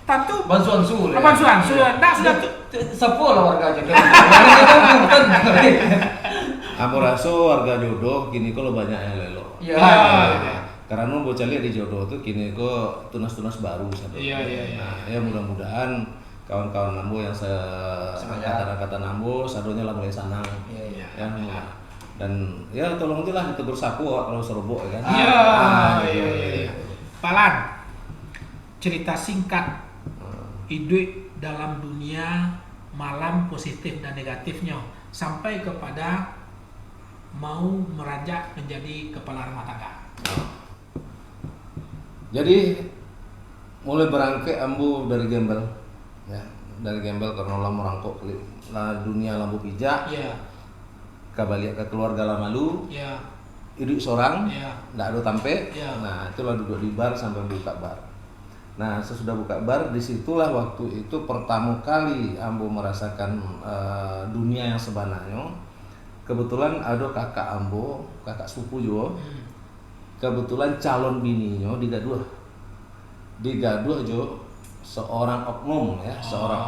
Tentu Bansuan sudah sepuluh lah warga aja. Aku rasa warga jodoh kini kalau banyak yang lelo. Iya. Karena bocah lihat di jodoh tuh kini kok tunas-tunas baru satu. Iya. Nah, ya mudah-mudahan kawan-kawan Nambo yang kata Nambo sadonya lah mulai sanang. Iya. Ya. Dan ya tolong aja lah ditegur sapu kalau serobok ya kan. Iya. Pak Alan, cerita singkat hidup dalam dunia malam positif dan negatifnya sampai kepada mau meranjak menjadi kepala rumah tangga. Jadi mulai berangkat ambu dari gembel, ya dari gembel karena lah merangkok dunia lampu pijak, kabaliak ke keluarga lama lu, hidup seorang, nggak ada tampe, nah itulah duduk di bar sampai buka bar. Nah sesudah buka bar disitulah waktu itu pertama kali ambu merasakan dunia yang sebenarnya. Kebetulan ada kakak ambo, kakak sepupu juga. Kebetulan calon bininya digaduh jo seorang oknum ya, seorang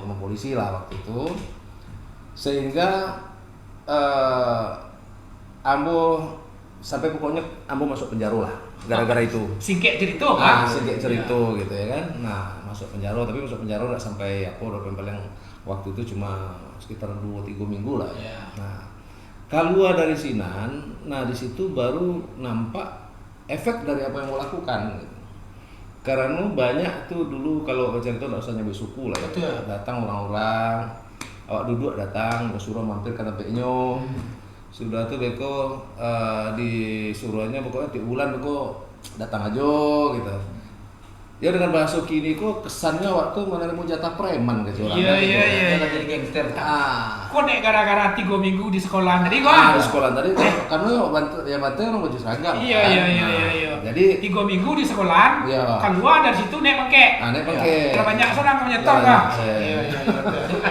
oknum polisi lah waktu itu, sehingga ambo sampai pokoknya ambo masuk penjara lah gara-gara itu. Singkat cerita singkat cerita gitu ya kan. Nah masuk penjara, tapi masuk penjara nggak sampai udah paling waktu itu cuma sekitar 2-3 minggu lah ya. Nah keluar dari sinan, nah di situ baru nampak efek dari apa yang mau lakukan. Gitu. Karena banyak tuh dulu kalau cerita nggak usah nyampe suku lah ya. Datang orang-orang, awak duduk datang, suruh mampir ke tempatnya. Sudah tuh beko di suruhnya pokoknya tiap bulan beko datang aja gitu. Ya dengan bahasa kini kok kesannya waktu menerima jatah preman gitu orang. Iya. Jadi gangster. Kok nek gara-gara 3 minggu di sekolah tadi kok? Di sekolah tadi karena bantu orang baju seragam. Iya. Jadi 3 minggu di sekolah, keluar dari situ nek pengke. Nek pengke. Berapa banyak seorang menyetor kah? Iya.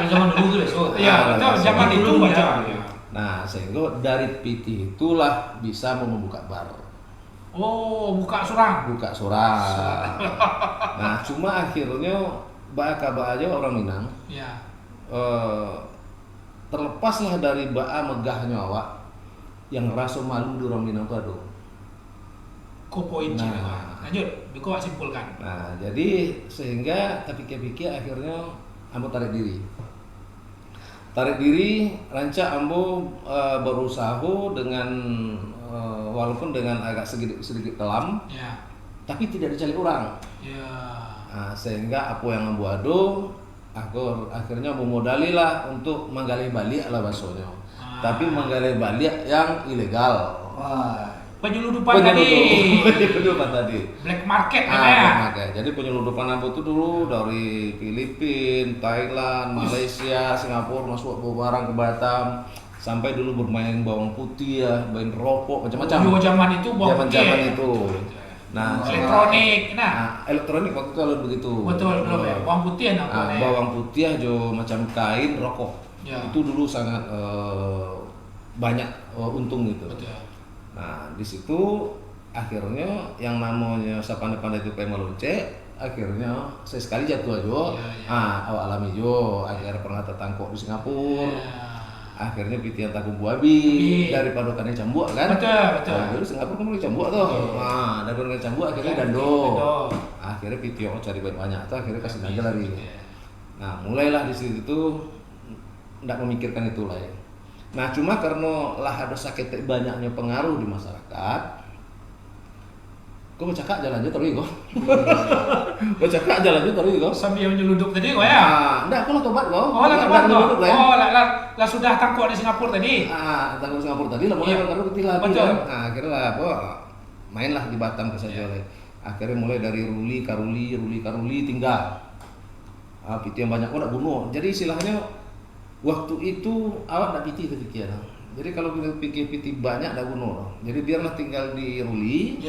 Zaman dulu tuh besok. Iya, betul zaman itu baca. Nah, sehingga dari PT itulah bisa membuka bar. Oh, buka surang. Nah, cuma akhirnya baka aja orang Minang. Iya. Terlepaslah dari megahnya awak yang rasa malu di orang Minang tuh aduh. Kok poinnya? Lanjut, kau simpulkan. Nah, jadi sehingga pikir-pikir akhirnya ambo tarik diri, rancak ambo berusaha dengan walaupun dengan agak sedikit kelam, tapi tidak dicari orang. Nah, sehingga apa yang ambo ado, aku akhirnya memodali lah untuk menggali balik lah bahasanya. Tapi menggali balik yang ilegal. Penyeludupan tadi. Black market ya. Black market. Jadi penyeludupan ambo itu dulu dari Filipina, Thailand, Malaysia, Singapura masuk bawa barang ke Batam. Sampai dulu bermain bawang putih ya, main rokok macam-macam. Zaman itu bawang putih. Zaman itu. Nah, elektronik. Elektronik waktu itu kalau begitu. Betul ya. Bawang putih bawang putih aja macam kain rokok. Itu dulu sangat banyak untung gitu. Betul. Nah, di situ akhirnya yang namanya sepandai-pandai itu kayak melonce, akhirnya saya sekali jatuh aja. Awak alami jo, akhirnya pernah tertangkap di Singapura. Akhirnya pitian takut buabi dari padokannya cambuk kan? Betul. Nah, dulu Singapura kan mulai cambuk tuh. Nah, dari padokannya cambuk akhirnya dando. Akhirnya pitian cari banyak tuh, akhirnya kasih aja lari. Nah, mulailah di situ tuh nggak memikirkan itu lah ya. Nah, cuma karena lah ada sakit banyaknya pengaruh di masyarakat, kok bercakap jalan aja terus kok. Bercakap jalan aja terus kok. Sambil menyelundup tadi kok ya? Enggak, aku lah tobat kok. Tobat kok. Lah sudah tangkap di Singapura tadi. Tangkap Singapura tadi lah mulai baru ketilah. Betul. Nah, akhirnya lah mainlah di Batam saja. Akhirnya mulai dari ruli karuli tinggal. Piti yang banyak kok nak bunuh. Jadi istilahnya waktu itu awak nak piti kepikiran. Jadi kalau kita pikir piti banyak ada gunung. Jadi biarlah tinggal di Ruli,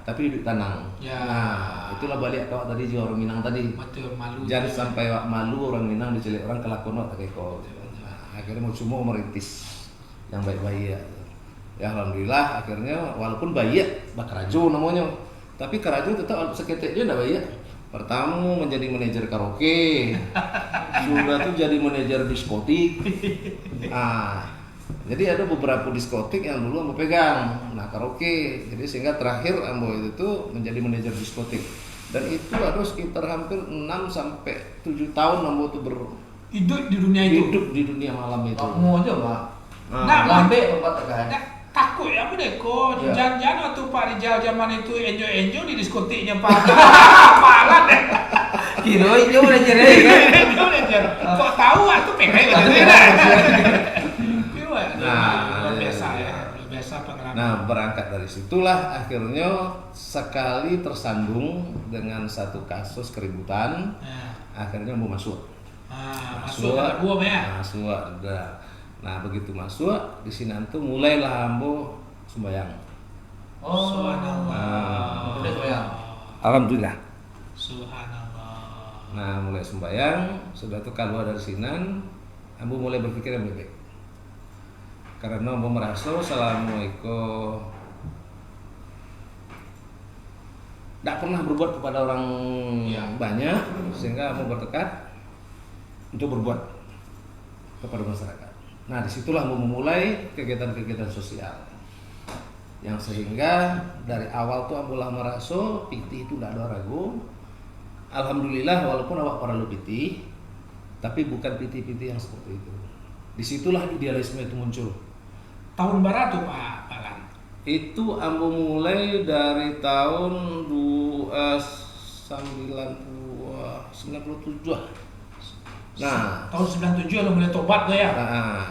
tapi hidup tenang. Nah, itulah balik kau tadi juga orang Minang tadi. Betul, malu. Jangan sampai malu orang Minang dicelik orang kelakuan tak kayak kau. Nah, akhirnya mau semua merintis yang baik-baik ya. Ya alhamdulillah akhirnya walaupun baik bakarajo namanya, tapi karajo tetap seketek dia enggak baik. Pertama menjadi manajer karaoke, sudah tuh jadi manajer diskotik. Jadi ada beberapa diskotik yang dulu Ambo pegang, nah karaoke. Jadi sehingga terakhir Ambo itu menjadi manajer diskotik. Dan itu ada sekitar hampir 6 sampai 7 tahun Ambo tuh hidup di dunia itu. Hidup di dunia malam itu. Kamu aja, Pak. Nah, lambe tempat kan. Takut ya apa deh kok. Jangan-jangan waktu Pak Rijal zaman itu enjoy di diskotiknya Pak. Apalah deh. Kira itu manajer kan. Kok tahu atau pengen luar biasa ya, luar biasa pengalaman. Nah berangkat dari situlah akhirnya sekali tersandung dengan satu kasus keributan, akhirnya mau masuk. Masuk ada buam ya. Masuk ada. Nah begitu masuk di sini tuh mulailah Ambo sembahyang. Subhanallah. Udah sembahyang. Alhamdulillah. Subhanallah. Nah mulai sembahyang, sudah tuh keluar dari Sinan, Ambo mulai berpikir yang baik. Karena Ambo merasa selama itu tidak pernah berbuat kepada orang banyak, sehingga Ambo bertekad untuk berbuat kepada masyarakat. Nah disitulah Ambo memulai kegiatan-kegiatan sosial, yang sehingga dari awal tuh Ambo lah merasa piti itu tidak ada ragu. Alhamdulillah walaupun awak para piti, tapi bukan piti-piti yang seperti itu. Disitulah idealisme itu muncul. Tahun berapa tuh Pak Alan? Itu Ambo mulai dari tahun 97. Nah, tahun 97 lo mulai tobat tuh ya?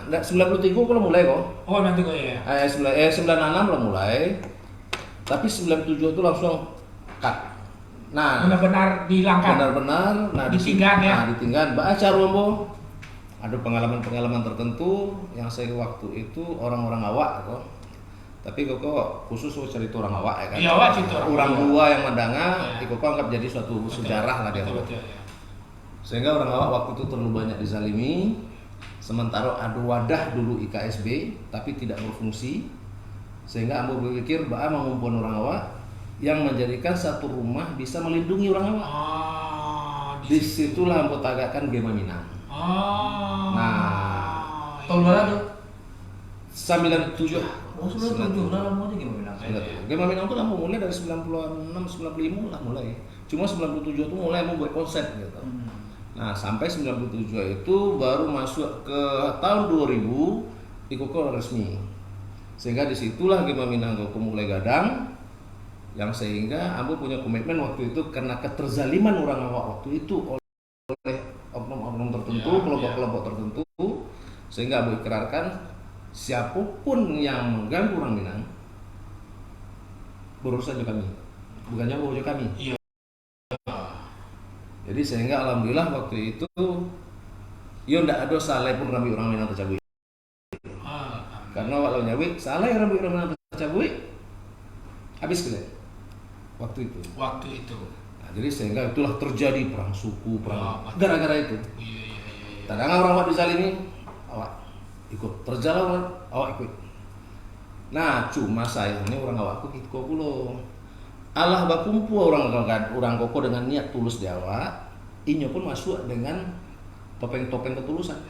Enggak 93 kalau mulai kok. Oh nanti kok ya? 96 lah mulai. Tapi 97 itu langsung cut. Nah, benar-benar dihilangkan. Benar-benar. Nah, ditinggal ya. Nah, ditinggal. Baca Rombo. Ada pengalaman-pengalaman tertentu yang saya waktu itu orang-orang awak kok. Tapi kok khusus cerita orang awak ya kan. Iya, awak cerita orang tua yang mandanga, kok anggap jadi suatu sejarah lah dia. Betul. Sehingga orang awak waktu itu terlalu banyak dizalimi. Sementara ada wadah dulu IKSB tapi tidak berfungsi. Sehingga Ambo berpikir bahwa mengumpulkan orang awak yang menjadikan satu rumah bisa melindungi orang awak. Disitulah Ambo tagakkan Gema Minang. Nah, tahun berapa tuh? 97. 97 lah lama aja Gema Minang. Gema Minang tuh Ambo mulai dari 96, 95 lah mulai. Cuma 97 itu mulai membuat konsep gitu. Nah, sampai 97 itu baru masuk ke tahun 2000 Ikoko resmi. Sehingga disitulah Gema Minang mulai gadang. Yang sehingga Ambo punya komitmen waktu itu karena keterzaliman orang awak waktu itu oleh oknum-oknum tertentu, kelompok-kelompok tertentu, sehingga Ambo ikrarkan siapapun yang mengganggu orang Minang berurusan dengan kami, bukannya berurusan kami. Iya. Jadi sehingga alhamdulillah waktu itu yo ndak ada salah pun rambi orang Minang tercabui. Karena walau nyawi salah rambi orang Minang tercabui habis kalian. Waktu itu. Nah, jadi sehingga itulah terjadi perang suku, gara-gara itu. Iya. Kadang orang awak dizalimi, awak ikut. Terjalan awak ikut. Nah, cuma sayangnya orang awakku ikut pulo. Allah bakumpu orang koko dengan niat tulus di awak, inyo pun masuk dengan topeng-topeng ketulusan.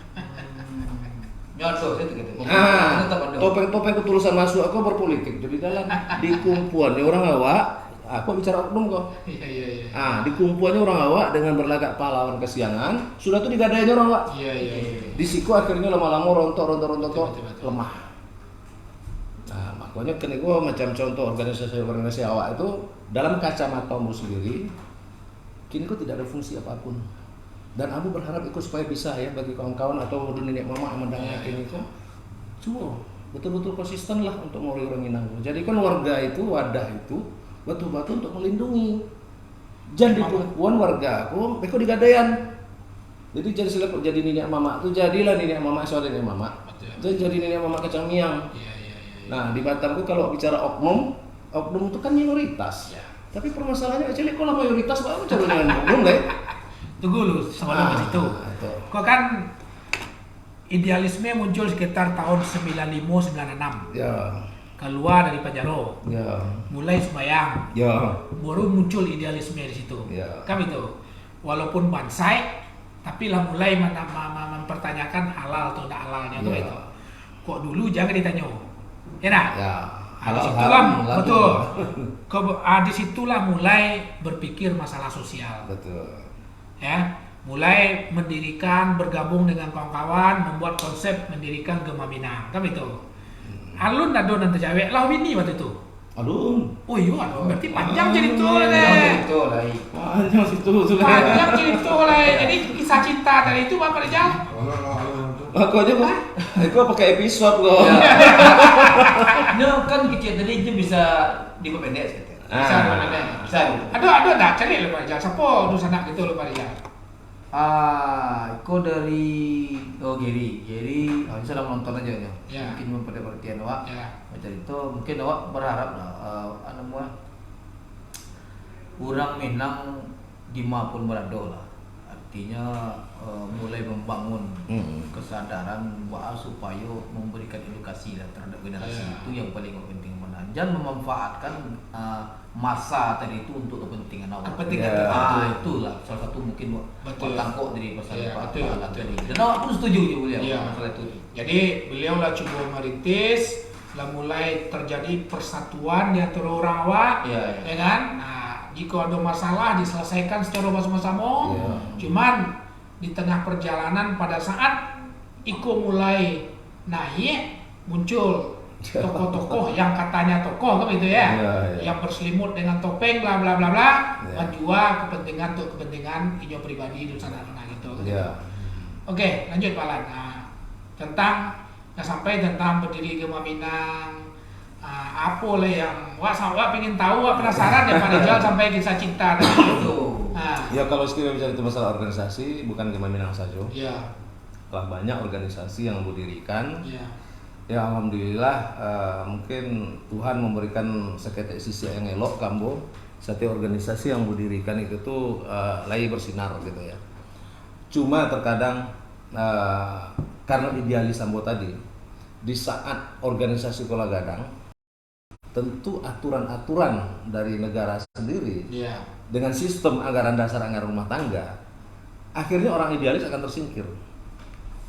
Topeng-topeng ketulusan masuk aku berpolitik. Jadi dalam di kumpulannya orang awak, aku bicara oknum kok. Iya. Di kumpulannya orang awak dengan berlagak pahlawan kesiangan, sudah tuh digadainya orang awak. Iya. Di siku akhirnya lama-lama rontok lemah. Nah, makanya kena gue macam contoh organisasi awak itu dalam kacamatamu sendiri, kini kok tidak ada fungsi apapun. Dan Abu berharap ikut supaya bisa ya bagi kawan-kawan atau nenek mama yang mendengar ini kok. Cuma betul-betul konsisten lah untuk ngori orang Minang. Jadi kan warga itu, wadah itu betul-betul untuk melindungi. Jangan dikumpulan warga aku, mereka digadaian. Jadi jadi nenek mama itu jadilah nenek mama soal nenek mama. Itu jadi nenek mama kacang miang. Iya. Nah di Batam tuh kalau bicara oknum itu kan minoritas. Ya. Tapi permasalahannya actually kok lah mayoritas banget cara dengan oknum deh. Tunggu lu sebelum ke situ. Kok kan idealisme muncul sekitar tahun 95-96. Ya. Keluar dari Pajaro. Ya. Mulai sembahyang. Ya. Baru muncul idealisme di situ. Ya. Kan itu. Walaupun bansai, tapi lah mulai mempertanyakan halal atau tidak halalnya tuh Ya. itu. Kok dulu jangan ditanya. Ya nah? Ya. Disitulah betul. Disitulah mulai berpikir masalah sosial. Betul. Ya, mulai mendirikan, bergabung dengan kawan-kawan, membuat konsep mendirikan Gema Minang, kan itu. Alun ado nanti cewek lah ini waktu itu. Aduh. Oh iya, berarti panjang cerita deh. Panjang situ sudah. Panjang cerita lah. Jadi kisah cinta tadi itu apa Rizal? Aku aja kok. Aku pakai episode kok. No kan kecil tadi dia bisa diperpendek sih. Bisa. Ada dah cari lu Pak Rizal. Siapa udah sana gitu lu Pak Rizal? Aku dari Gary, ini saya nonton aja ya. Ya. Mungkin memperhatikan awak. Ya. Macam itu mungkin awak berharap lah, orang Minang dimanapun berada lah. Artinya mulai membangun kesadaran bahwa supaya memberikan edukasi lah terhadap generasi itu yang paling penting mana. Dan memanfaatkan masa tadi itu untuk kepentingan awak. Kepentingan itulah salah satu mungkin bertangkok dari pasal Pak Alan tadi. Dan awak pun setuju je beliau masalah itu. Jadi beliau lah coba merintis, lah mulai terjadi persatuan di antara orang awak, ya kan? Nah, jika ada masalah diselesaikan secara bersama-sama. Cuman di tengah perjalanan pada saat Iko mulai naik, muncul tokoh-tokoh yang katanya tokoh kan itu ya, yang berselimut dengan topeng bla bla bla bla, menjual kepentingan untuk kepentingan hijau pribadi di sana gitu. Oke, lanjut Pak Alan. Nah, sampai tentang berdiri Gema Minang, apa lah yang wak pengen tahu, wak penasaran ya Pak Rizal sampai kisah cinta tadi itu. Ya kalau sekiranya bicara itu masalah organisasi, bukan Gema Minang saja. Ya. Telah banyak organisasi yang berdirikan. Ya. Ya alhamdulillah mungkin Tuhan memberikan seketik sisi yang elok kambo. Setiap organisasi yang berdirikan itu tuh lagi bersinar gitu ya. Cuma terkadang karena idealis Ambo tadi, di saat organisasi Kola Gadang, tentu aturan-aturan dari negara sendiri dengan sistem anggaran dasar anggaran rumah tangga, akhirnya orang idealis akan tersingkir.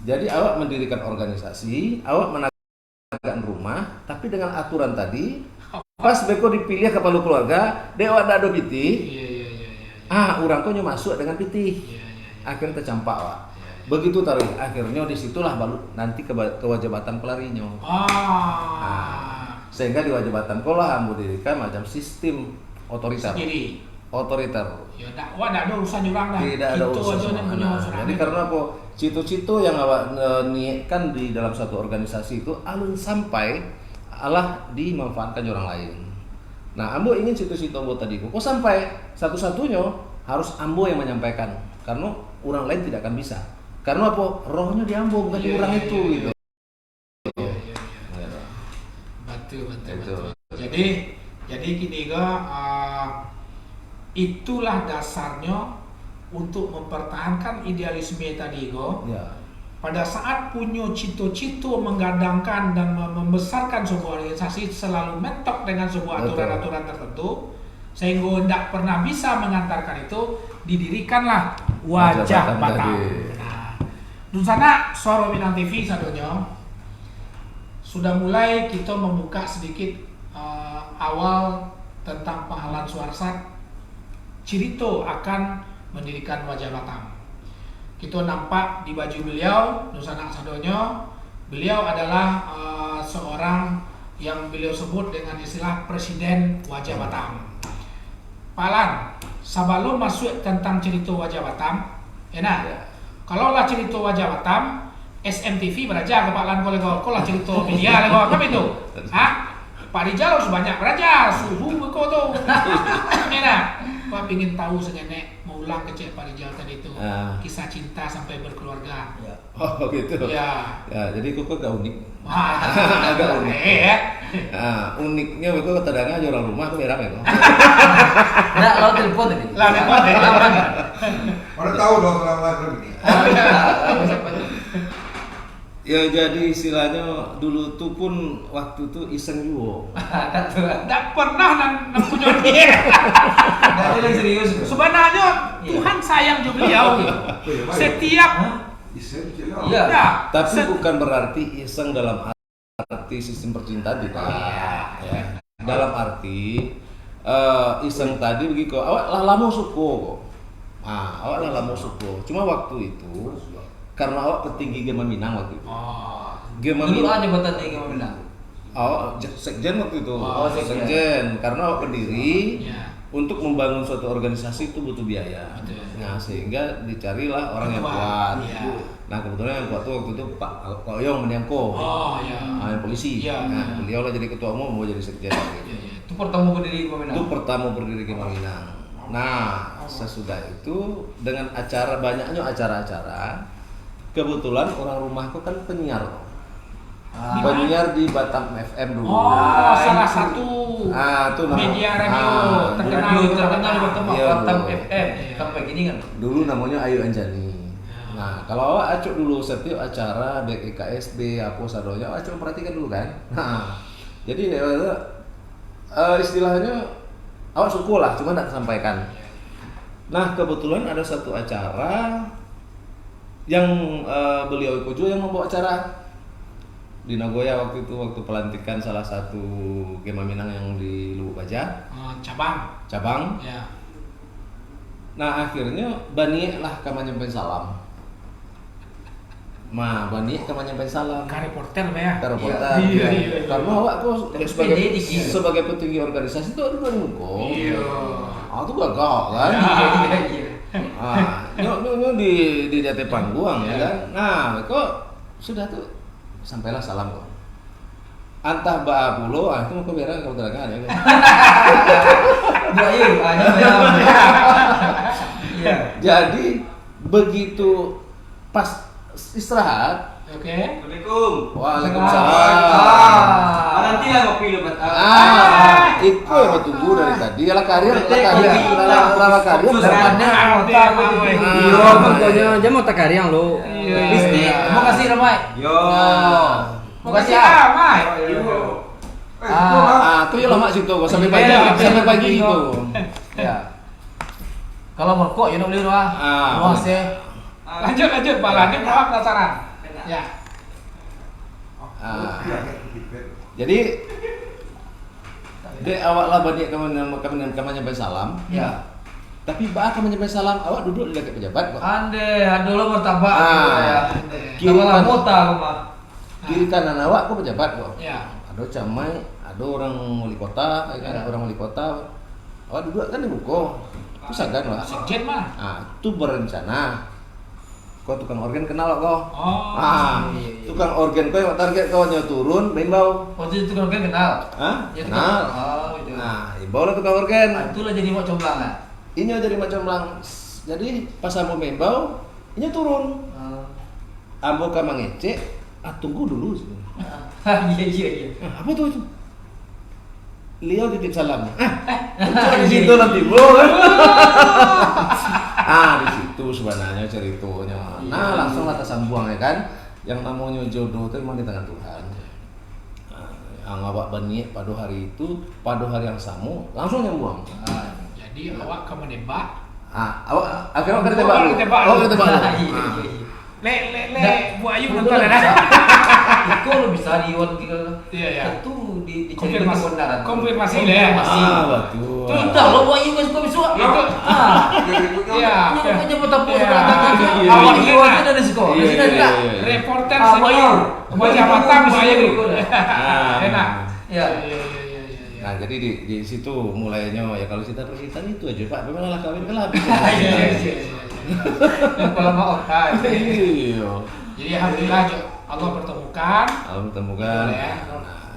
Jadi awak mendirikan organisasi, awak menagihkan rumah, tapi dengan aturan tadi, pas beko dipilih kepala keluarga, dewa ada piti, orang tuh masuk dengan piti, akhirnya tercampak wak. Begitu taruh, akhirnya disitulah baru nanti kewajibatan pelarinya. Sehingga di wajibatan kolah ambo dirikan macam sistem otoriter. Otoriter. Ya dakwah ada urusan jurang dah. Tidak ada urusan. Jadi karena apa? Cito-cito yang awak niatkan di dalam satu organisasi itu alun sampai Allah dimanfaatkan orang lain. Nah, ambo ingin cito-cito ambo tadi kok sampai satu-satunya harus ambo yang menyampaikan karena orang lain tidak akan bisa. Karena apa? Rohnya di ambo bukan di orang itu gitu. Betul. Jadi gini itulah dasarnya untuk mempertahankan idealisme tadi pada saat punya cito-cito menggadangkan dan membesarkan sebuah organisasi selalu mentok dengan sebuah aturan-aturan tertentu sehingga tidak pernah bisa mengantarkan itu, didirikanlah Wajah Batam. Nah, di sana Suara Minang TV sadonya sudah mulai kita membuka sedikit awal tentang Pak Alan Suharsat, cerita akan mendirikan Wajah Batam. Kita nampak di baju beliau, Nusana Sadonya, beliau adalah seorang yang beliau sebut dengan istilah Presiden Wajah Batam. Pak Alan, sebelum masuk tentang cerita Wajah Batam, kalaulah cerita Wajah Batam, SMTV belajar ke Pak Alan kalau cerita media apa itu? Pak Rizal harus banyak belajar, suhu kau tu. Pak pingin tahu sejenak mengulang ke Cik Pak Rijal tadi itu kisah cinta sampai berkeluarga. Ya. Oh gitu. Ya. Ya, jadi kok agak unik. Wah, Agak unik. ya. Nah, uniknya itu ketadangnya aja orang rumah aku merah ya. Nah, lo telepon tadi. Lah telepon ya. Orang tahu dong selama ini. Ya jadi istilahnya dulu tuh pun waktu tuh iseng juga. Tidak pernah nan punya dia. Nah, itu yang serius. Sebenarnya Tuhan sayang juga beliau. Setiap Iya. ya, Tapi bukan berarti iseng dalam arti sistem percintaan tidak. Ya. Dalam arti iseng tadi begitu. Awak lah lama suko kok. Awak lah lama suko. Cuma waktu itu karena awak petinggi Gema Minang waktu itu. Gema Dulu Minang. aja jabatan tinggi Minang. Sekjen waktu itu. Oh, sekjen. Sekjen. Karena awak pendiri. ya. Untuk membangun suatu organisasi itu butuh biaya. Betul. Nah, sehingga dicarilah orang yang Kuat, kuat. iya. Nah, kebetulan yang kuat tuh waktu itu Pak Koyong Mendiangko. Oh ya. Yang polisi. Iya. Nah, beliau lah jadi ketua umum, mau jadi sekjen. Ya, Gitu. ya. Itu pertama berdiri Minang. Itu pertama berdiri Gema Minang. Nah, sesudah itu dengan banyaknya acara-acara, kebetulan orang rumahku kan penyiar. Penyiar di Batam FM dulu. Oh, salah satu Itu namanya media radio terkenal Radio di terkenal di Batam, Iya, Batam dulu. FM. Sampai gini kan. Dulu namanya Ayu Anjani. Nah, kalau awak acuk dulu setiap acara baik EKSB apa sadonya, awak coba perhatikan dulu kan. Nah, jadi istilahnya awak syukur lah, cuma tidak tersampaikan. Nah, kebetulan ada satu acara yang beliau ikut juga yang membawa acara di Nagoya waktu itu, waktu pelantikan salah satu Gema Minang yang di Lubuk Baja cabang. Ya. Nah, akhirnya Bani lah kama nyampein salam. Bani kama nyampein salam. Ka reporter ya. Reporter. Iya. Karena awak tuh sebagai Pede dikit. sebagai petinggi organisasi itu ada dua muka. Iya. Itu gagah kan. Nyo di jati panggung ya kan. Nah, kok sudah tuh sampailah salam kok. Antah ba pulo, itu mau keberan kalau terangkan ya. Iya. Jadi begitu pas istirahat. Oke. Assalamualaikum. Waalaikumsalam. Nanti lah ngopi lu buat Itu yang bertunggu dari tadi. Lah karier. Iya, pokoknya aja mau tak kariang lu. Bisnis. Mau kasih Ramai. Yo. Mau kasih apa? Mai. Itu ya lama situ kok sampai pagi itu. Ya. Kalau merokok ya nak beli doa. Luas ya. Lanjut Pak Lani, berapa penasaran? Ya. Jadi awak lah banyak kamu nyampe salam. Ya. Tapi kamu nyampe salam, awak duduk di dekat pejabat kok. Ande, lo martabak. Kiri Kiri kan- kota rumah. Kiri kanan awak kok pejabat kok. Ya. Ada camai, ada orang wali kota, ya kan? Orang wali kota. Awak duduk kan di buku. Itu sagan lah. Sekjen mah. Itu berencana. Kau tukang organ kenal kok. Oh. Tukang organ kau yang target kau nyawa turun, bau. Waktu itu tukang organ kenal. Ya, tukang- kenal. Oh, itu. Imbau lah tukang organ. Itulah jadi mau comblang kan. Ini jadi macam lang. Jadi pas ambo membau, ini turun. Ambo ka mangecek, tunggu dulu. Iya. Apa tuh itu? Liau titip salam. Di situ nanti bro kan. Di situ sebenarnya ceritanya. Nah, langsung lah tersambung ya kan. Yang namanya jodoh itu memang di tangan Tuhan. Yang awak bani pada hari itu, pada hari yang sama, langsung nyambung. Jadi awak ke menembak. Awak akhirnya kan tembak lu. Tembak Oh, lu. tembak lu. Bu Ayu nonton ada. Itu lo bisa di one Iya. Itu di Konfirmasi. kebenaran. Konfirmasi ya. Betul. Tidak lo buat you guys kau bisa. Itu. Iya. Ini aja mau tapu Iya. sekarang. Awak you aja dari sekolah. Di sini enggak. Reporter Bu Ayu. senior. Jabatan Bu Ayu. Enak. Iya. Nah, jadi di situ mulainya ya kalau cerita itu aja Pak, memang lah kawin kan habis. Iya. Kalau mau Iya. Jadi alhamdulillah Allah pertemukan. Kalau temukan. Ya.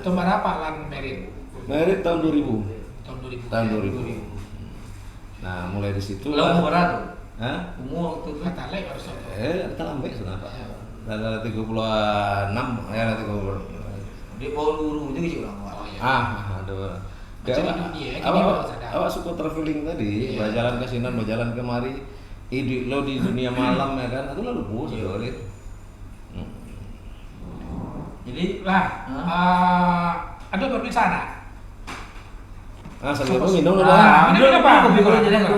Itu berapa lan merit? Merit tahun 2000. Tahun 2000. Tahun 2000. Nah, mulai di situ Kalau umur berapa tuh? Hah? Umur waktu itu. Kata lek harus itu. Kita lambe sudah Pak. Dari 36 ya nanti kau. Dia bawa luru juga sih orang Oh, iya. Aduh. Macam Kayak hidup dia, gini awak, baru sadar. awak suka traveling tadi, Iya. berjalan ke sini, berjalan kemari, hidup lo di dunia malam ya kan, aku lalu bos Iya. sorry. Jadi Lah, Hah? ada berbicara. Sambil apa minum lo Ah, Ini minum apa? kopi kalau jadi aku.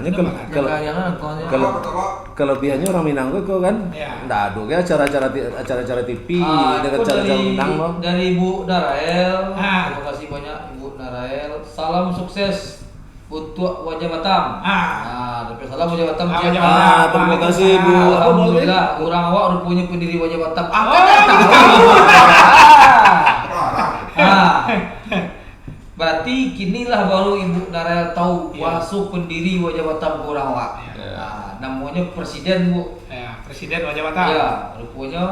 ini kalau Jangan kau kalau kelebihannya orang Minang kok kan, Iya. nggak ada kayak acara-acara TV dengan Aku cara-cara Minang lo. dari Ibu Narael. Ah. Terima kasih banyak Ibu Narael. Salam sukses untuk Wajah Batam. Tapi salam Wajah Batam. Ah, siap. Wajah Batam. Terima kasih Bu. Alhamdulillah, orang awak rupanya pendiri Wajah Batam. Berarti kinilah baru Ibu Narael tahu Iya. Wasu pendiri Wajah Batam ke orang awak. Iya. Namanya Presiden Bu. Ya, Presiden Wajah Batam. Ya, rupanya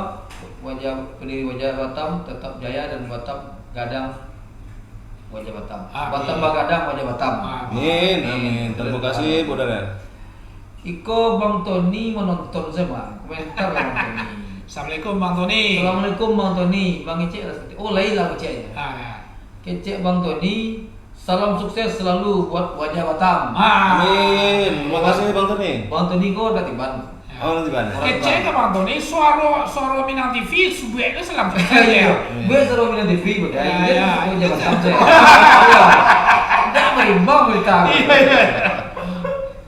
pendiri Wajah Batam tetap jaya dan Batam gadang Wajah Batam. Batam bagadang Wajah Batam. Amin, amin. Terima kasih Bu Darel. Iko Bang Tony menonton sama komentar Bang Tony. Assalamualaikum Bang Tony. Assalamualaikum Bang Tony. Bang Icek rasa. Oh lain lah Iceknya. Ya. Kecek Bang Tony. Salam sukses selalu buat Wajah Batam. Amin. Terima kasih Bang Tony. Bang Tony kau dah tiba. Oh nanti mana? Kecil ke Bang Tony, suara Minang TV, subuhnya selam saya. Gue seru minat TV bukan? Ya, Dia ya. Wajah Batam saya. Dah berimbang berita.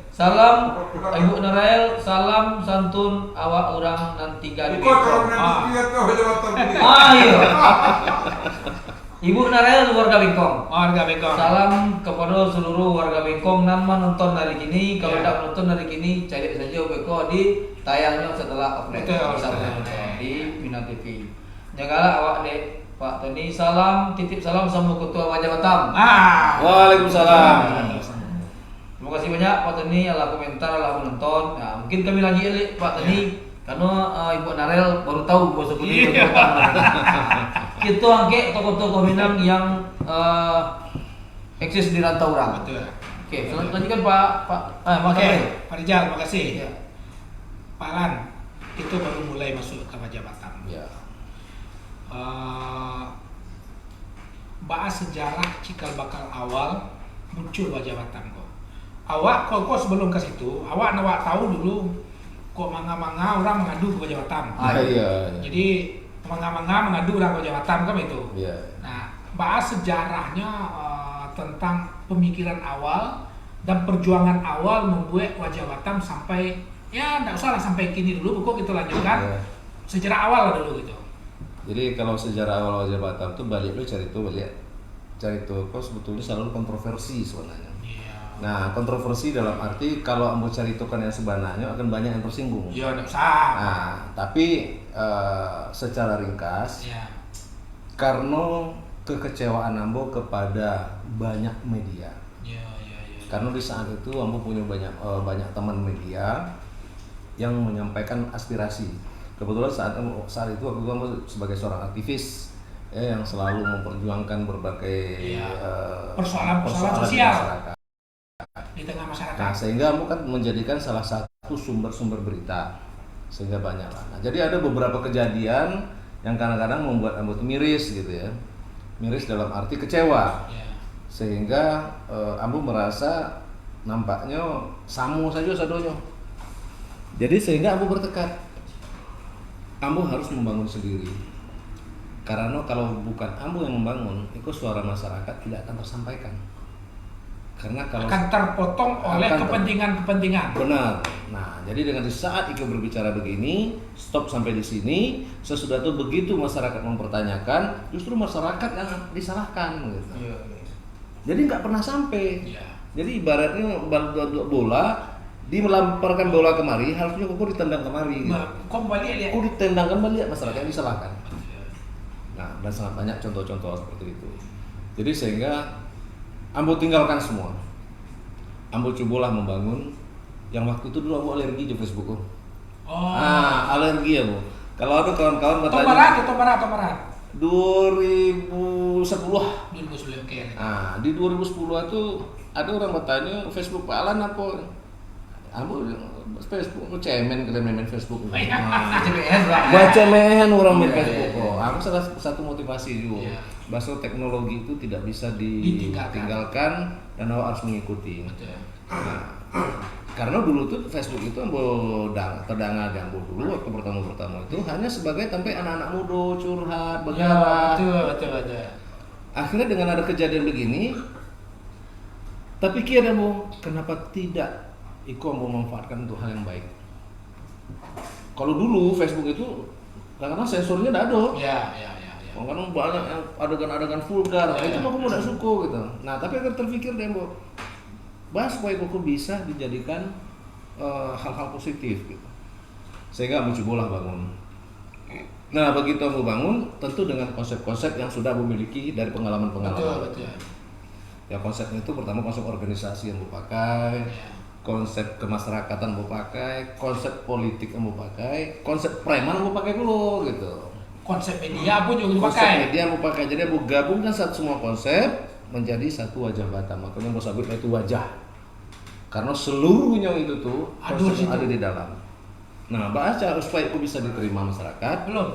Salam Ibu Narael, salam santun awak orang nanti Ikut gadi. orang yang dia tuh Wajah Batam ini. Iya. Ibu Narael warga Bengkong. Warga Bengkong. Salam kepada seluruh warga Bengkong yang menonton hari ini. Kalau Ya. tidak menonton hari ini, cari saja Bengkong di tayangnya setelah upload. Betul, Bisa betul. menonton di Minang TV. Jagalah awak dek Pak Tony. Salam, titip salam sama Ketua Wajah Batam. Waalaikumsalam. Terima kasih banyak Pak Tony, ala komentar, ala menonton. Nah, mungkin kami lagi elik Pak Tony karena Ibu Narel baru tahu bahasa kuning. Iya. Kita angkat tokoh-tokoh Minang yang eksis di rantau orang. Betul. Oke, lanjutkan Pak. Mas Oke, April. Pak Rijal, makasih. Ya. Pak Lan, itu baru mulai masuk ke Wajah Batam. Ya. Bahas sejarah cikal bakal awal muncul Wajah Batam kok. Awak kok sebelum ke situ, awak tahu dulu kok manga-manga orang mengadu ke Wajah Batam. Iya. Jadi manga-manga mengadu orang ke Wajah Batam kan itu. Iya. Nah, bahas sejarahnya tentang pemikiran awal dan perjuangan awal membuat Wajah Batam sampai ya enggak usah lah sampai kini dulu, pokok kita lanjutkan Iya. sejarah awal lah dulu gitu. Jadi kalau sejarah awal Wajah Batam tuh balik kok sebetulnya selalu kontroversi sebenarnya. Iya. Nah, kontroversi dalam arti kalau mau cari token yang sebenarnya akan banyak yang tersinggung. Iya, enggak usah. Nah, tapi secara ringkas, Iya. karena kekecewaan Ambo kepada banyak media. Iya. Karena di saat itu Ambo punya banyak teman media yang menyampaikan aspirasi. Kebetulan saat itu waktu itu Ambo sebagai seorang aktivis yang selalu memperjuangkan berbagai Iya. Persoalan-persoalan sosial. masyarakat. Di tengah masyarakat. Nah, sehingga Ambo kan menjadikan salah satu sumber-sumber berita, sehingga banyak lah. Nah, jadi ada beberapa kejadian yang kadang-kadang membuat Ambo tuh miris gitu ya, miris dalam arti kecewa, Iya. sehingga Ambo merasa nampaknya samu saja sadonya. Jadi sehingga Ambo bertekad, Ambo harus membangun sendiri. Karena kalau bukan Ambo yang membangun, itu suara masyarakat tidak akan tersampaikan. Karena kalau Akan terpotong oleh Akan ter- kepentingan-kepentingan. benar. Nah, jadi dengan di saat Iko berbicara begini, stop sampai di sini. Sesudah itu begitu masyarakat mempertanyakan, justru masyarakat yang disalahkan gitu. Iya. Jadi nggak pernah sampai. Iya. Jadi ibaratnya bola dimelamparkan bola kemari, harusnya kok ditendang kemari. Gitu. Kok balik lihat. Kok ditendangkan balik masyarakat yang disalahkan. Nah, dan sangat banyak contoh-contoh seperti itu. Jadi sehingga Ambo tinggalkan semua. Ambo cobalah membangun yang waktu itu dulu Ambo alergi di Facebook. Oh. Alergi ya Bu. Kalau ada kawan-kawan Tomarat. 2010. 2010 oke. Nah, di 2010 itu ada orang bertanya Facebook Pak Alan apa? Ambo Facebook cemen kalian main Facebook. CBS lah. Baca mehen orang main Iya, Facebook. iya, Oh, iya. aku salah satu motivasi juga. Iya. Bahwa teknologi itu tidak bisa Ditinggalkan. ditinggalkan dan awak harus mengikuti. Betul. Nah, karena dulu tuh Facebook itu terdengar ambo dulu waktu pertama itu hanya sebagai tempat anak-anak muda curhat, Ya, bergerak. betul. Akhirnya dengan ada kejadian begini, tapi kira mau kenapa tidak Iko mau memanfaatkan untuk hal yang baik? Kalau dulu Facebook itu karena sensornya tidak ada. Ya. Kadang banyak yang adegan-adegan vulgar, Ya, itu ya. aku tidak suka gitu. Nah tapi akhirnya terpikir deh mau bahas supaya kok bisa dijadikan hal-hal positif gitu. Sehingga aku cobalah bangun. Nah begitu aku bangun, tentu dengan konsep-konsep yang sudah aku miliki dari pengalaman-pengalaman. Betul. Ya konsepnya itu pertama konsep organisasi yang aku pakai, Ya. konsep kemasyarakatan aku pakai, konsep politik yang aku pakai, konsep preman aku pakai dulu gitu. Konsep media pun juga Konsep dipakai. media aku pakai, jadi aku gabungkan semua konsep menjadi satu wajah Batam. Makanya aku sebut itu wajah. Karena seluruhnya itu tuh Aduh, konsep situ. ada di dalam. Nah, bahasa supaya itu bisa diterima masyarakat. Belum.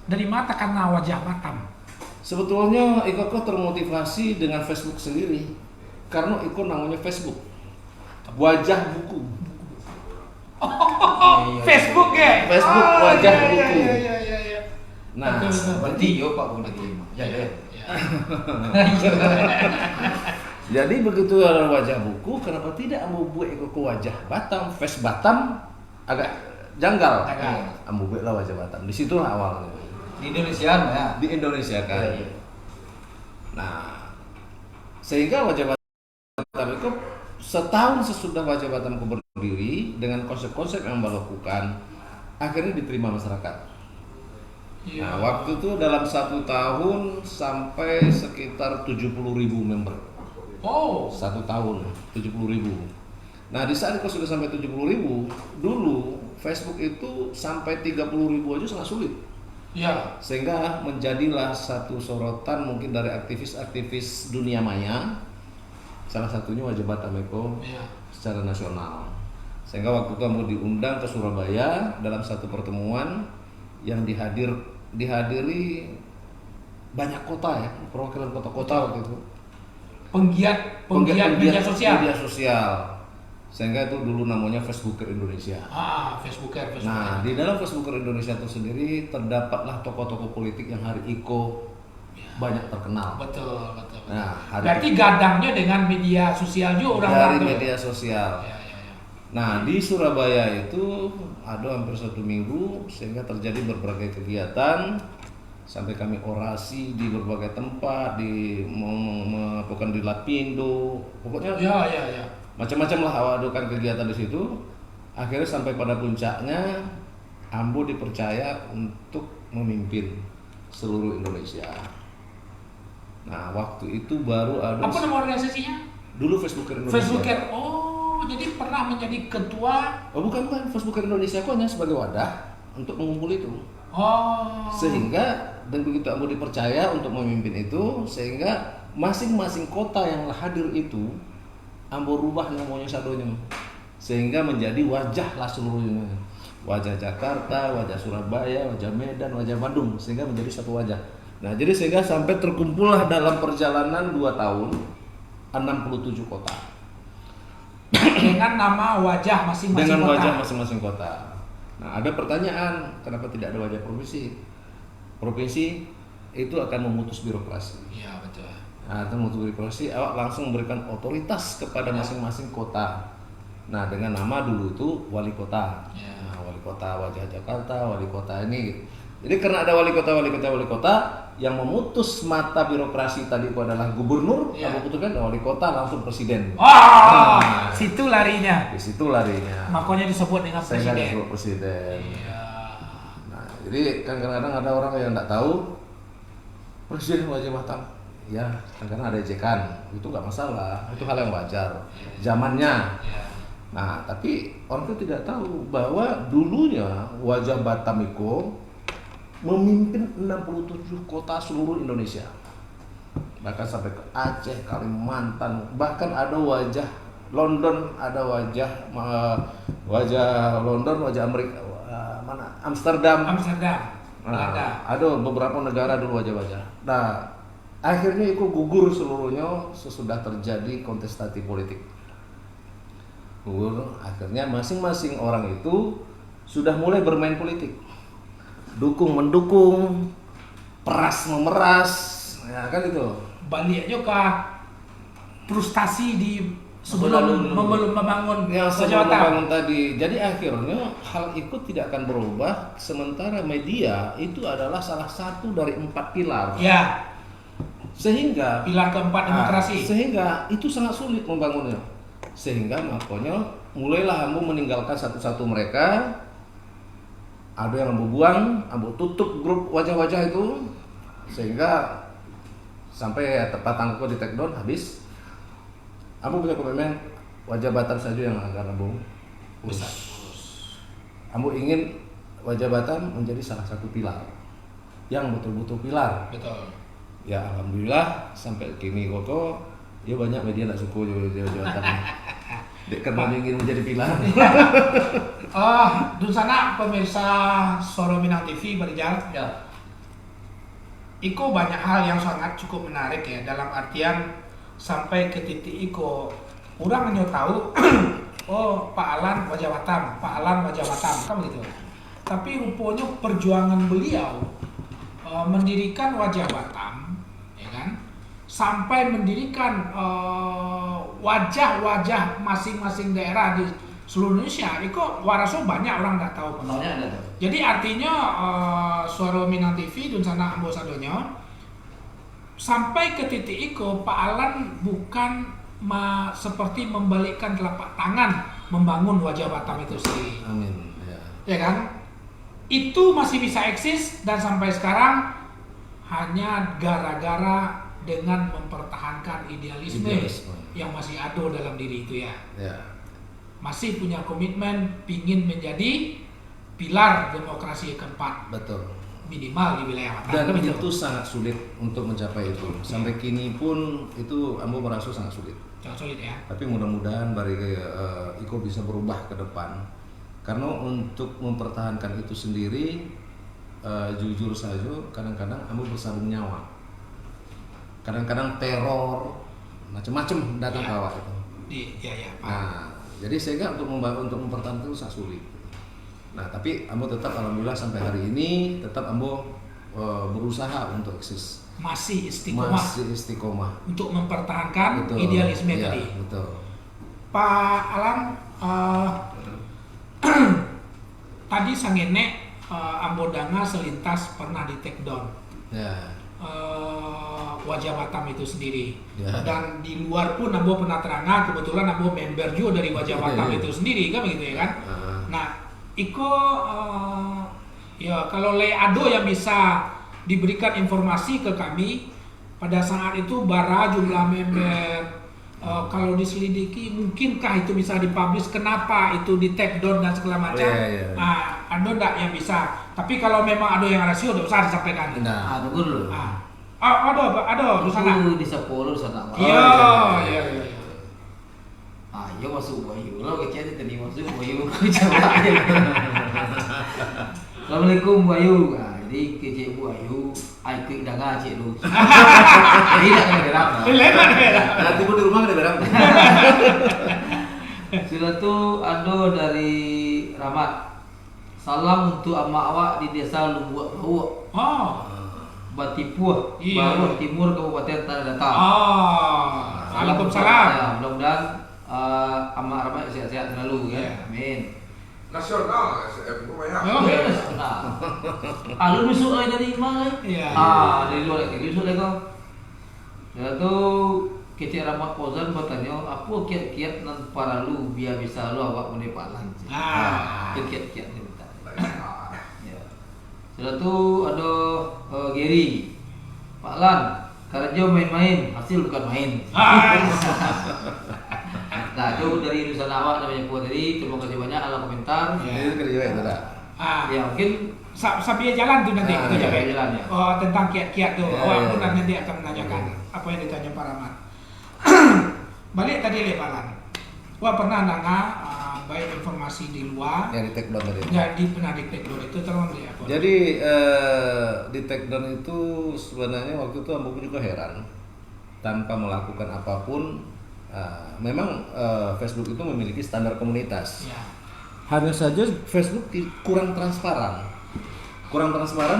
Dari mata karena wajah Batam. Sebetulnya Iko termotivasi dengan Facebook sendiri. Karena Iko namanya Facebook. Wajah buku. Facebook ya. Facebook wajah buku. Iya. Nah, Betul. Berarti yo Pak Bunda terima. Ya. jadi begitu ada wajah buku, kenapa tidak Ambo buat Iko wajah Batam, face Batam agak janggal. Janggal. Ambo buat lah wajah Batam. Di situ awalnya. Di Indonesia ya. Di Indonesia kan. Iya. Nah, sehingga wajah Batam itu setahun sesudah wajah Batam berdiri dengan konsep-konsep yang Mbak lakukan, akhirnya diterima masyarakat. Iya. Nah, waktu itu dalam 1 tahun sampai sekitar 70.000 member. Oh. 1 tahun 70.000. Nah, di saat itu sudah sampai 70.000, dulu Facebook itu sampai 30.000 aja sangat sulit. Iya. Sehingga menjadilah satu sorotan mungkin dari aktivis-aktivis dunia maya. Salah satunya Wajah Batam Eko Iya. secara nasional. Sehingga waktu itu kamu diundang ke Surabaya dalam satu pertemuan yang dihadiri banyak kota ya, perwakilan kota-kota waktu itu. Penggiat media sosial. Media sosial. Sehingga itu dulu namanya Facebooker Indonesia. Facebooker. Nah, di dalam Facebooker Indonesia itu sendiri terdapatlah tokoh-tokoh politik yang hari Iko banyak terkenal. Betul. Nah, Berarti gadangnya dengan media sosial juga dari orang-orang tuh. media sosial. Ya. Nah, di Surabaya itu ada hampir 1 minggu sehingga terjadi berbagai kegiatan sampai kami orasi di berbagai tempat, melakukan di Lapindo, pokoknya Ya. macam-macam lah awadukan kegiatan di situ. Akhirnya sampai pada puncaknya Ambo dipercaya untuk memimpin seluruh Indonesia. Nah, waktu itu baru ada Apa nama organisasinya? dulu Facebooker Indonesia. Facebooker. Oh, jadi pernah menjadi ketua. Oh bukan, Facebooker Indonesia aku hanya sebagai wadah untuk mengumpul itu. Oh. Sehingga dan begitu Ambo dipercaya untuk memimpin itu, sehingga masing-masing kota yang hadir itu Ambo rubah namanya sadonya, sehingga menjadi wajah lah seluruhnya. Wajah Jakarta, wajah Surabaya, wajah Medan, wajah Bandung, sehingga menjadi satu wajah. Nah jadi sehingga sampai terkumpullah dalam perjalanan 2 tahun 67 kota Dengan nama wajah masing-masing dengan kota. wajah masing-masing kota. Nah ada pertanyaan, kenapa tidak ada wajah provinsi? Provinsi itu akan memutus birokrasi. Iya, betul. Nah, itu memutus birokrasi, awak langsung memberikan otoritas kepada masing-masing kota. Nah, dengan nama dulu itu wali kota. Ya. Nah, wali kota wajah Jakarta, wali kota ini. Jadi karena ada wali kota yang memutus mata birokrasi tadi itu adalah gubernur, Ya. kamu putuskan wali kota langsung presiden. Nah, situ larinya. Di situ larinya. Makanya disebut dengan Sehingga presiden. disebut presiden. Iya. Nah, jadi kan kadang-kadang ada orang yang tidak tahu presiden wajah Batam. Ya, kadang-kadang ada ejekan, itu nggak masalah, itu hal yang wajar. Zamannya. Iya. Nah, tapi orang itu tidak tahu bahwa dulunya wajah Batam itu memimpin 67 kota seluruh Indonesia. bahkan sampai ke Aceh, Kalimantan, bahkan ada wajah London, ada wajah London, wajah Amerika, mana Amsterdam. Belanda. Ada beberapa negara dulu wajah-wajah. Nah, akhirnya itu gugur seluruhnya sesudah terjadi kontestasi politik. Gugur, akhirnya masing-masing orang itu sudah mulai bermain politik. Dukung mendukung, peras memeras, ya kan itu. Balik juga frustasi di sebelum membangun Yang Wajah sebelum Batam. membangun tadi. Jadi akhirnya hal itu tidak akan berubah sementara media itu adalah salah satu dari 4 pilar. Ya, Sehingga pilar keempat demokrasi. sehingga itu sangat sulit membangunnya. Sehingga makanya mulailah Ambo meninggalkan satu-satu mereka. Ada yang Ambo buang, Ambo tutup grup wajah-wajah itu. Sehingga sampai tepat tanggal di take down habis. Ambo punya komitmen Wajah Batam saja yang akan Ambo urus. Ambo ingin Wajah Batam menjadi salah satu pilar yang betul-betul pilar. Betul. Ya alhamdulillah sampai kini kok ya banyak media nak suka Wajah Batam. Dek karena ingin menjadi pilar. Dun sana pemirsa Suara Minang TV berjalan. Ya. Iko banyak hal yang sangat cukup menarik ya, dalam artian sampai ke titik Iko orang hanya tahu oh Pak Alan Wajah Batam, Pak Alan Wajah Batam kan begitu. Tapi rupanya perjuangan beliau mendirikan Wajah Batam, ya kan, sampai mendirikan wajah-wajah masing-masing daerah di seluruh Indonesia. Iko waraso banyak orang nggak tahu. Banyak ada tuh. Jadi artinya Suara Minang TV dan sana ambasadornya sampai ke titik itu Pak Alan bukan seperti membalikkan telapak tangan membangun Wajah Batam itu sendiri. Amin. Ya. Ya kan? Itu masih bisa eksis dan sampai sekarang hanya gara-gara dengan mempertahankan idealisme yang masih ada dalam diri itu ya. Ya. Masih punya komitmen pingin menjadi pilar demokrasi keempat Betul. minimal di wilayah Batam. Dan Kan begitu? itu sangat sulit untuk mencapai itu. Sampai kini pun itu Ambo merasa sangat sulit. Jangan sulit ya. Tapi mudah-mudahan Iko bisa berubah ke depan. Karena untuk mempertahankan itu sendiri, jujur saja, kadang-kadang Ambo bersabung nyawa. Kadang-kadang teror, macam-macam datang ke awak itu. Ya, Pak. Nah, jadi sehingga untuk mempertahankan itu sangat sulit. Nah, tapi Ambo tetap alhamdulillah sampai hari ini tetap Ambo berusaha untuk eksis. Masih Masih istiqomah. untuk mempertahankan Betul. idealisme Iya, tadi. Betul. Pak Alan, tadi sangene Ambodanga selintas pernah di take down. Ya. Wajah Batam itu sendiri. Ya. Dan di luar pun Ambo pernah terangkan, kebetulan Ambo member juga dari Wajah Batam itu sendiri kan begitu ya kan. Nah, Iko ya kalau ada yang bisa diberikan informasi ke kami pada saat itu bara jumlah member kalau diselidiki mungkinkah itu bisa dipublish, kenapa itu di take down dan segala macam. Iya. Nah, ada enggak yang bisa, tapi kalau memang ada yang rahasia udah usah disampaikan. Nah, Tunggu dulu. Ada di sana. Itu di Sepuluh sana. Iya. Ayo masuk Wahyu. Lo kecil tadi masuk Wahyu. Coba aja. Assalamualaikum Wahyu. Nah, jadi kecil Wahyu, ai klik dagang cik lu. Tidak kan gerak. nanti pun di rumah ada berapa? Sudah tuh ada dari Rahmat. Salam untuk emak awak di desa Lumbuak Bau, Oh. Batipuh, Iya. Baru Timur, Kabupaten Tanah Datar. Waalaikumsalam. Ya, mudah-mudahan emak Rahmat sehat-sehat selalu ya. Iya. Amin. Nasional SM lumayan. Oh. Nah, lu besok lagi dari mana? Iya. Dari luar lagi besok lagi kau. Lalu kecil Rahmat Fauzan bertanya, apa kiat-kiat nan para lu biar bisa lu awak mendepalan? Kiat-kiat ni minta. Ya. Setelah tu ada Gary, Pak Lan, kerja main-main, hasil bukan main. Nah, itu dari urusan awak namanya Puan tadi. Terima kasih banyak alam komentar. Ya. Ini kerja itu dah. Ya mungkin sambil jalan tuh nanti kita iya, jalan. jalan, ya. Oh, tentang kiat-kiat tuh. Ya, Awak ya, benar ya. nanti akan menanyakan apa yang ditanya Pak Rahmat. Balik tadi lebaran. Wah pernah nanga baik informasi di luar, Yang di take down tadi. jadi pernah di take down itu terus dia apa? Jadi di take down itu sebenarnya waktu itu Ambo juga heran, tanpa melakukan apapun. Memang Facebook itu memiliki standar komunitas. Ya. Hanya saja Facebook kurang transparan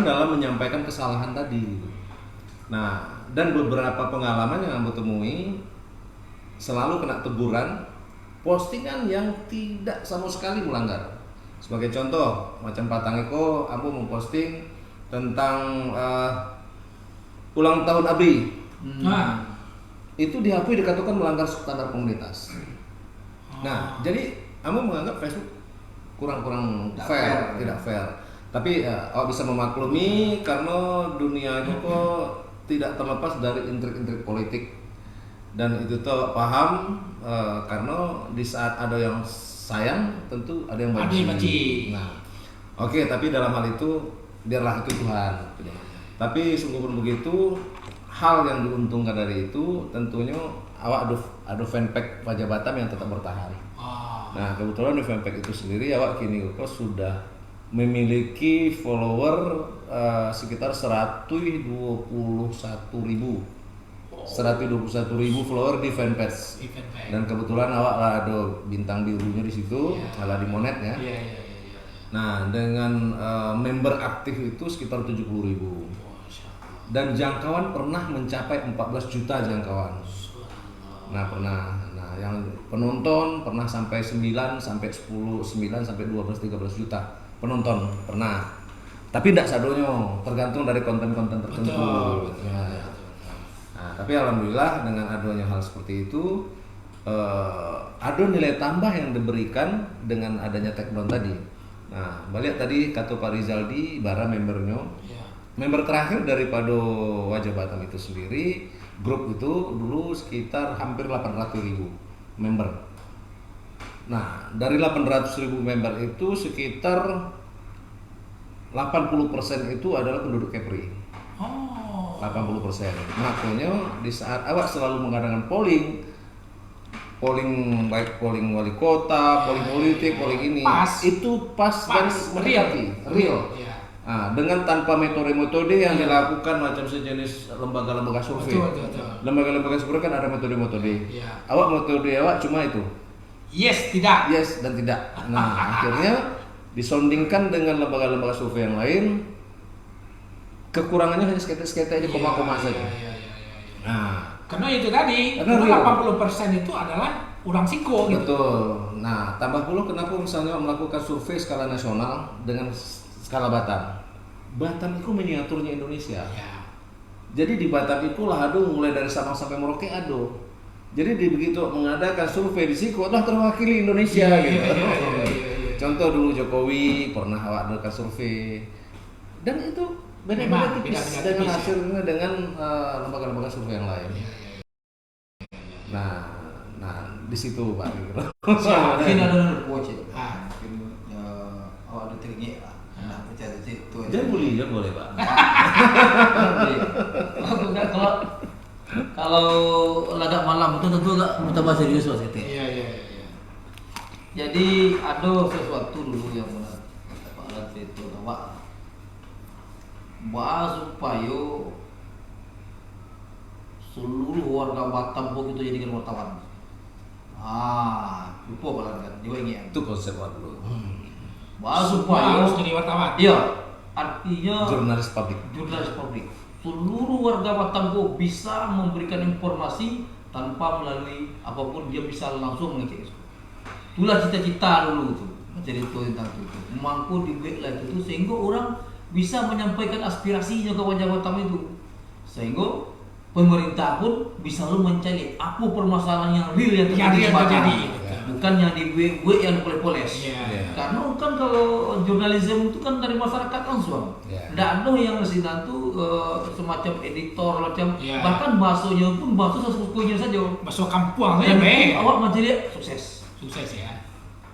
dalam menyampaikan kesalahan tadi. Nah, dan beberapa pengalaman yang Ambo temui selalu kena teguran postingan yang tidak sama sekali melanggar. Sebagai contoh, macam Patangeko, Ambo memposting tentang ulang tahun ABRI. Nah, Itu dihapus dikatakan melanggar standar komunitas. Nah, jadi Ambo menganggap Facebook kurang fair, tidak fair. Tapi awak bisa memaklumi karena dunia itu kok tidak terlepas dari intrik-intrik politik, dan itu tuh paham karena di saat ada yang sayang tentu ada yang Ada yang benci. Nah, oke, tapi dalam hal itu biarlah itu Tuhan. Tapi sungguh pun begitu, hal yang diuntungkan dari itu tentunya awak ada fanpage Wajah Batam yang tetap bertahan. Nah, kebetulan di fanpage itu sendiri awak kini kok sudah memiliki follower sekitar 121.000 follower di fanpage. Dan kebetulan awak ada bintang birunya di situ, ala di monet ya. Iya. Nah, dengan member aktif itu sekitar 70.000. Dan jangkauan pernah mencapai 14 juta jangkauan. Nah, pernah. Nah, yang penonton pernah sampai 9 sampai 10, 9 sampai 12 13 juta penonton pernah. Tapi tidak sadonyo, tergantung dari konten-konten tertentu. Betul. Ya. Nah, tapi alhamdulillah dengan adanya hal seperti itu ada nilai tambah yang diberikan dengan adanya take down tadi. Nah, balik tadi kata Pak Rizaldi, Bara membernya. Ya. Member terakhir daripada Wajah Batam itu sendiri, grup itu dulu sekitar hampir 800.000 member. Nah, dari 800.000 member itu sekitar 80% itu adalah penduduk Kepri. Oh. 80%. Makanya di saat awak selalu mengadakan polling baik polling wali kota, polling politik, polling ini, Pas. itu pas dan mendekati, real. Ya. Nah, dengan tanpa metode-metode yang dilakukan macam sejenis lembaga-lembaga survei. Betul. Lembaga-lembaga survei kan ada metode-metode. Iya. Awak metode awak cuma itu. Yes, tidak. Yes dan tidak. Nah, akhirnya disondingkan dengan lembaga-lembaga survei yang lain. Kekurangannya hanya seketek-seketek di koma-koma saja. Iya. Nah, Karena itu tadi, Karena real. 80% itu adalah orang siko gitu. betul. Nah, tambah pula kenapa misalnya melakukan survei skala nasional dengan skala Batam. Batam itu miniaturnya Indonesia. Ya. Jadi di Batam itu lah mulai dari Sabang sampai Merauke ado. Jadi begitu mengadakan survei di Siko lah terwakili Indonesia gitu. Iya. Contoh dulu Jokowi pernah adakan survei. Dan itu beda-beda Memang, tipis beda-beda dengan tipis, ya. hasilnya dengan lembaga-lembaga survei yang lain. Iya. Nah di situ Pak. Mungkin ada coach itu. Ah. Mungkin awak ada triknya lah. Nah, percaya itu. Jangan boleh Pak. Kalau lagak malam itu tentu agak tambah serius Mas itu. Iya. Jadi ada sesuatu dulu yang benar Pak Alat itu bahwa supaya seluruh warga Batam pun itu jadikan wartawan. Lupa Pak Alat kan, juga ingin. Itu konsep dulu. Bahwa Semua supaya harus jadi wartawan. Iya, artinya Jurnalis publik. jurnalis publik. Seluruh warga Batam pun bisa memberikan informasi tanpa melalui apapun, dia bisa langsung mengecek. Itulah cita-cita dulu tuh. Jadi itu tentang itu. Mampu dibuat lah itu sehingga orang bisa menyampaikan aspirasinya ke Wajah Batam itu. Sehingga pemerintah pun bisa lu mencari apa permasalahan yang real yang terjadi di Batam. terjadi. Bukan yang dibuat yang poles-poles. Iya. Karena kan kalau jurnalisme itu kan dari masyarakat langsung. Iya. Tidak ada yang resina tuh semacam editor macam Iya. bahkan bahasanya pun bahasa sesukunya saja. Masuk kampung Dan ya, awak mencari sukses. Sukses ya.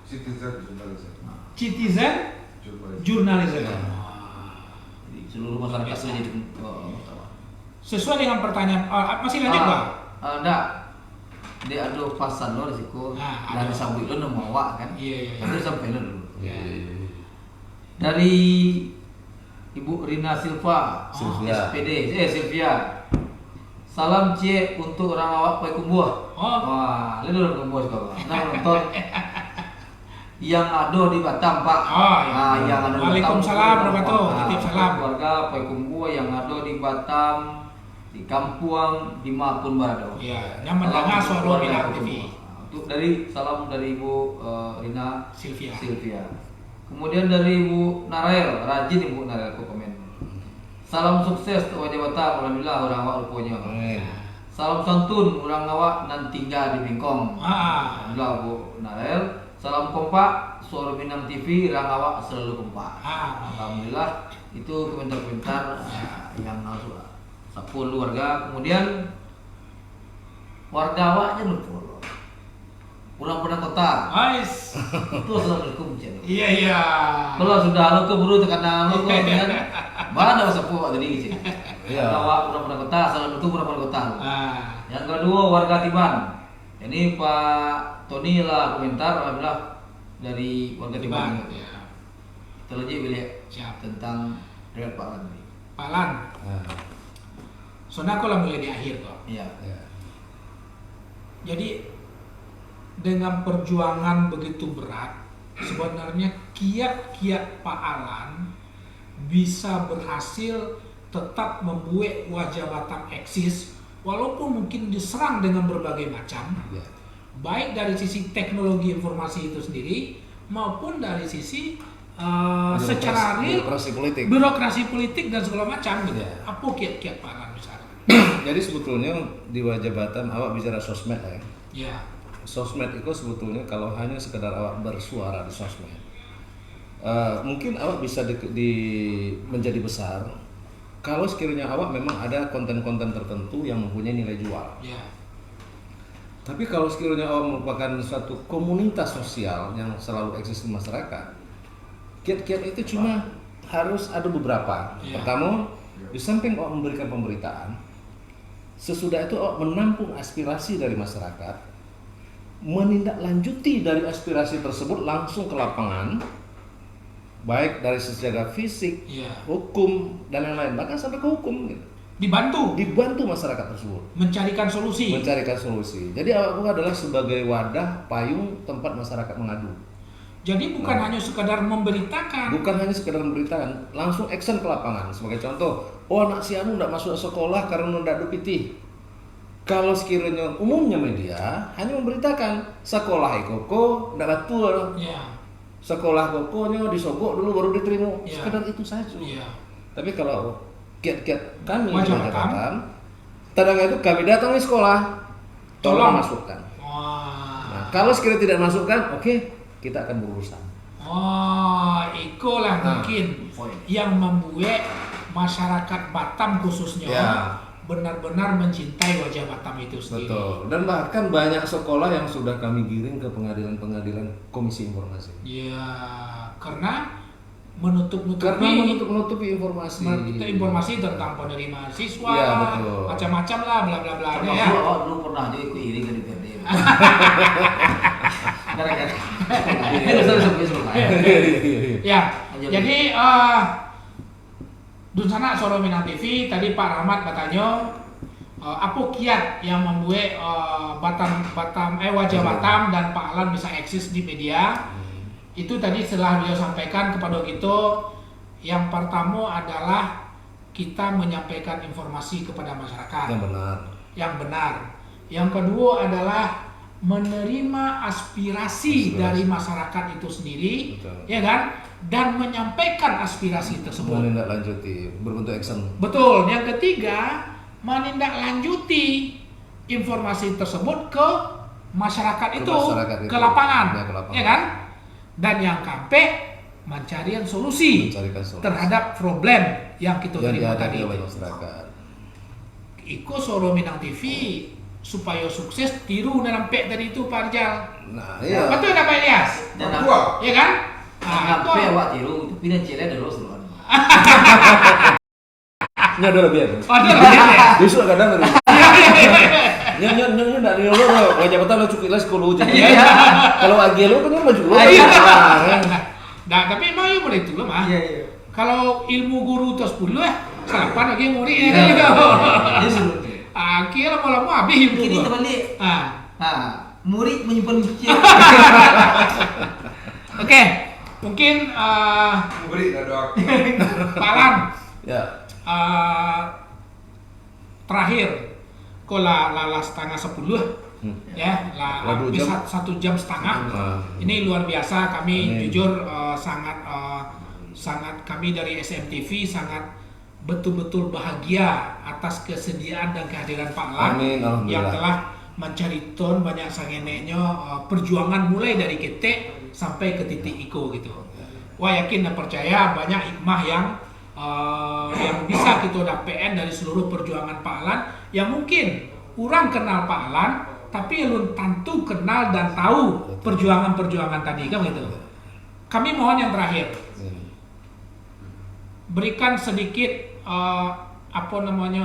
Citizen jurnalisme. Citizen Jurnalisme. journalism. seluruh masyarakat sudah jadi wartawan. Sesuai dengan pertanyaan, masih lanjut Bang? Enggak. Dia ada pasan lo risiko dari ada. sambut lo nama awak kan. Iya. Tapi sampai lo dulu. Iya. Dari Ibu Rina Silva, Silvia. Silvia. Salam cie untuk orang awak Pai Kumbuh. Wah, lihat orang Kumbuh sekarang. Nah, nonton yang ada di Batam, Pak. Yang ada di Batam. Waalaikumsalam warahmatullahi wabarakatuh. Titip salam. Keluarga Pai Kumbuh yang ada di Batam, di Kampuang, di Mapun Barado. Iya, yang mendengar suara Minang TV. Untuk salam dari Ibu Rina Silvia. Kemudian dari Ibu Narel, rajin Ibu Narel ke komen. Salam sukses untuk wajah Batam, alhamdulillah orang awak rupanya. Salam santun orang awak nan tinggal di Bengkong. Alhamdulillah Bu Narel. Salam kompak, suara Minang TV, orang awak selalu kompak. Alhamdulillah itu komentar-komentar yang harus sapun warga. Kemudian warga awaknya lupa. Pulang pernah kota. Ais. Itu assalamualaikum cik. Iya. Kalau sudah lo keburu tekan lo kan. Mana masa puak tadi cik. Iya. Awak pulang pernah kota, assalamualaikum pulang pernah kota. Yang kedua warga Tiban. Ini Pak Tony lah komentar alhamdulillah dari warga Tiban. Ya. Kita lanjut bilik Siap. tentang Red Pak Lan. Pak Lan. Soalnya aku lah mulai di akhir kok. Iya. Jadi dengan perjuangan begitu berat, sebenarnya kiat-kiat Pak Alan bisa berhasil tetap membuat wajah Batam eksis walaupun mungkin diserang dengan berbagai macam, baik dari sisi teknologi informasi itu sendiri maupun dari sisi secara real birokrasi politik dan segala macam gitu. Apa kiat-kiat Pak Alan misalnya? Jadi sebetulnya di wajah Batam awak bicara sosmed lah ya. Ya. Sosmed itu sebetulnya kalau hanya sekedar awak bersuara di sosmed, mungkin awak bisa menjadi besar kalau sekiranya awak memang ada konten-konten tertentu yang mempunyai nilai jual. Tapi kalau sekiranya awak merupakan suatu komunitas sosial yang selalu eksis di masyarakat, kiat-kiat itu cuma harus ada beberapa. Pertama, di samping awak memberikan pemberitaan, sesudah itu awak menampung aspirasi dari masyarakat, menindaklanjuti dari aspirasi tersebut langsung ke lapangan, baik dari secara fisik, hukum dan lain-lain, bahkan sampai ke hukum gitu. Dibantu masyarakat tersebut mencarikan solusi. Jadi awak adalah sebagai wadah payung tempat masyarakat mengadu. Jadi bukan hanya sekedar memberitakan, langsung action ke lapangan. Sebagai contoh, anak si anu tidak masuk sekolah karena tidak ada pitih. Kalau sekiranya umumnya media hanya memberitakan sekolah koko tidak betul, sekolah kokonya disogok dulu baru diterima, sekedar itu saja. Tapi kalau kiat-kiat kami di Batam, tadang itu kami datangi sekolah, tolong masukkan. Nah, kalau sekiranya tidak masukkan, oke, kita akan berurusan. Itulah mungkin yang membuat masyarakat Batam khususnya benar-benar mencintai wajah Batam itu sendiri. Betul. Dan bahkan banyak sekolah yang sudah kami giring ke pengadilan-pengadilan komisi informasi. Karena menutup-nutupi informasi tentang penerimaan siswa, macam-macam lah, bla bla bla. Lu pernah aja ikut iri ke DPRD. Jadi Dunsana Soro Minang TV tadi Pak Rahmat katanya apa kiat yang membuat wajah Batam dan Pak Alan bisa eksis di media. Itu tadi setelah beliau sampaikan kepada kita, yang pertama adalah kita menyampaikan informasi kepada masyarakat yang benar. Yang kedua adalah menerima aspirasi dari masyarakat itu sendiri, ya kan? Dan menyampaikan aspirasi tersebut. Menindaklanjuti, berbentuk action. Betul. Yang ketiga, menindaklanjuti informasi tersebut ke masyarakat itu, ke lapangan, ya kan? Dan yang keempat, mencarikan solusi terhadap problem yang kita terima tadi. Iko Soro Minang TV supaya sukses tiru nampak tadi itu Pak Rijal. Betul tak Pak Ilyas? Ya kan? Sampai awak tiru, itu pindah cile dulu. Nya ada lebih. Oh, ada lebih ya. Besok kadang ada. Nya ndak ada lo. Wajah betul lo cukup les kalau jadi. Kalau agi lo kan maju lo. Nah, tapi emang ya boleh itu loh mah. Iya. Kalau ilmu guru terus puluh salapan lagi murid ya kan gitu. Dia suruh. Akhirnya lama-lama habis ilmu. Kini gua. terbalik. Murid menyimpan bukti. Oke, mungkin Murid dah doa. Pak Alan, Ya. terakhir kok la setengah 10 ya Lah, 2 habis jam. 1 jam setengah. Ini luar biasa, kami Amin. jujur sangat kami dari SMTV sangat betul-betul bahagia atas kesediaan dan kehadiran Pak Alan Amin, alhamdulillah. yang telah mencari ton banyak sangeneknya perjuangan mulai dari ketek sampai ke titik iko gitu. Wah, yakin dan percaya banyak hikmah yang bisa kita dapatkan dari seluruh perjuangan Pak Alan yang mungkin kurang kenal Pak Alan tapi belum tentu kenal dan tahu perjuangan-perjuangan tadi kan gitu. Kami mohon yang terakhir berikan sedikit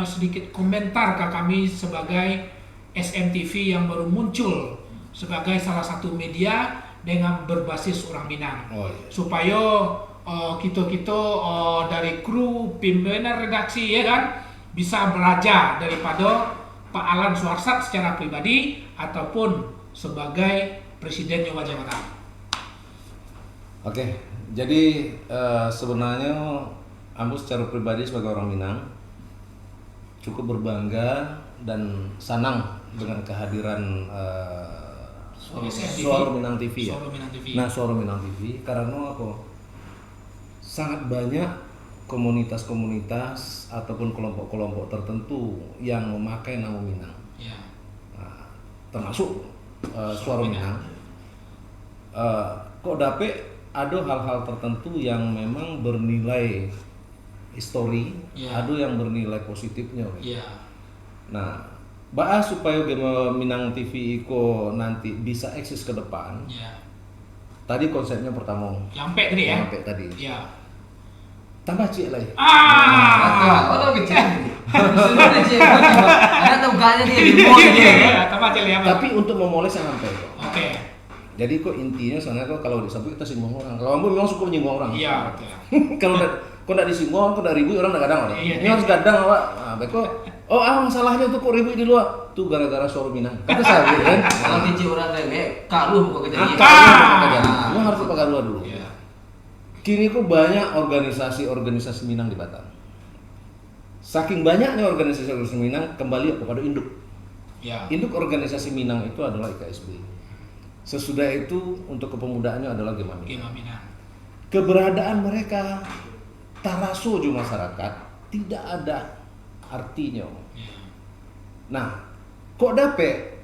sedikit komentar ke kami sebagai SMTV yang baru muncul sebagai salah satu media dengan berbasis orang Minang. Oh, iya. Supaya kita dari kru pimpinan redaksi ya kan bisa belajar daripada Pak Alan Suharsat secara pribadi ataupun sebagai Presiden Jawa Barat. Oke, jadi sebenarnya Ambo secara pribadi sebagai orang Minang cukup berbangga dan senang dengan kehadiran Suara Minang TV ya. Suara Minang TV. Nah, Suara Minang TV karena apa? Sangat banyak komunitas-komunitas ataupun kelompok-kelompok tertentu yang memakai nama Minang. Ya. Nah, termasuk Suara Minang. Kok dapet ada hal-hal tertentu yang memang bernilai histori, Ya. ada yang bernilai positifnya. Iya. Nah, bahas supaya game Minang TV iko nanti bisa eksis ke depan. Iya. Tadi konsepnya pertama. Nyampe tadi ya. Sampai tadi. Iya. Tambah cik lagi. Oh, kecil. Sudah kecil. Ada tahu gaknya dia di mall dia. Iya, tambah aja ya. Tapi untuk memoles yang sampai. Oke. Jadi kok intinya sebenarnya kok kalau disebut kita singgung orang. Kalau Ambo memang suka menyinggung orang. Iya, oke. Kalau ndak disinggung, kok ndak ribut orang ndak kadang orang. Iya, Ini harus gadang Pak. Nah, beko. Oh, masalahnya tuh kok ribut di luar. Tuh gara-gara Suara Minang. Kata saya gitu kan. Kalau kecil orang kayak kaluh kok kejadian. Lu harus pakai dua dulu. Iya. Kini kok banyak organisasi-organisasi Minang di Batam. Saking banyaknya organisasi Minang kembali kepada induk. Iya. Induk organisasi Minang itu adalah IKSB. Sesudah itu untuk kepemudaannya adalah Gema Minang. Gema Minang. Keberadaan mereka taraso di masyarakat tidak ada artinya. Iya. Nah, kok dapet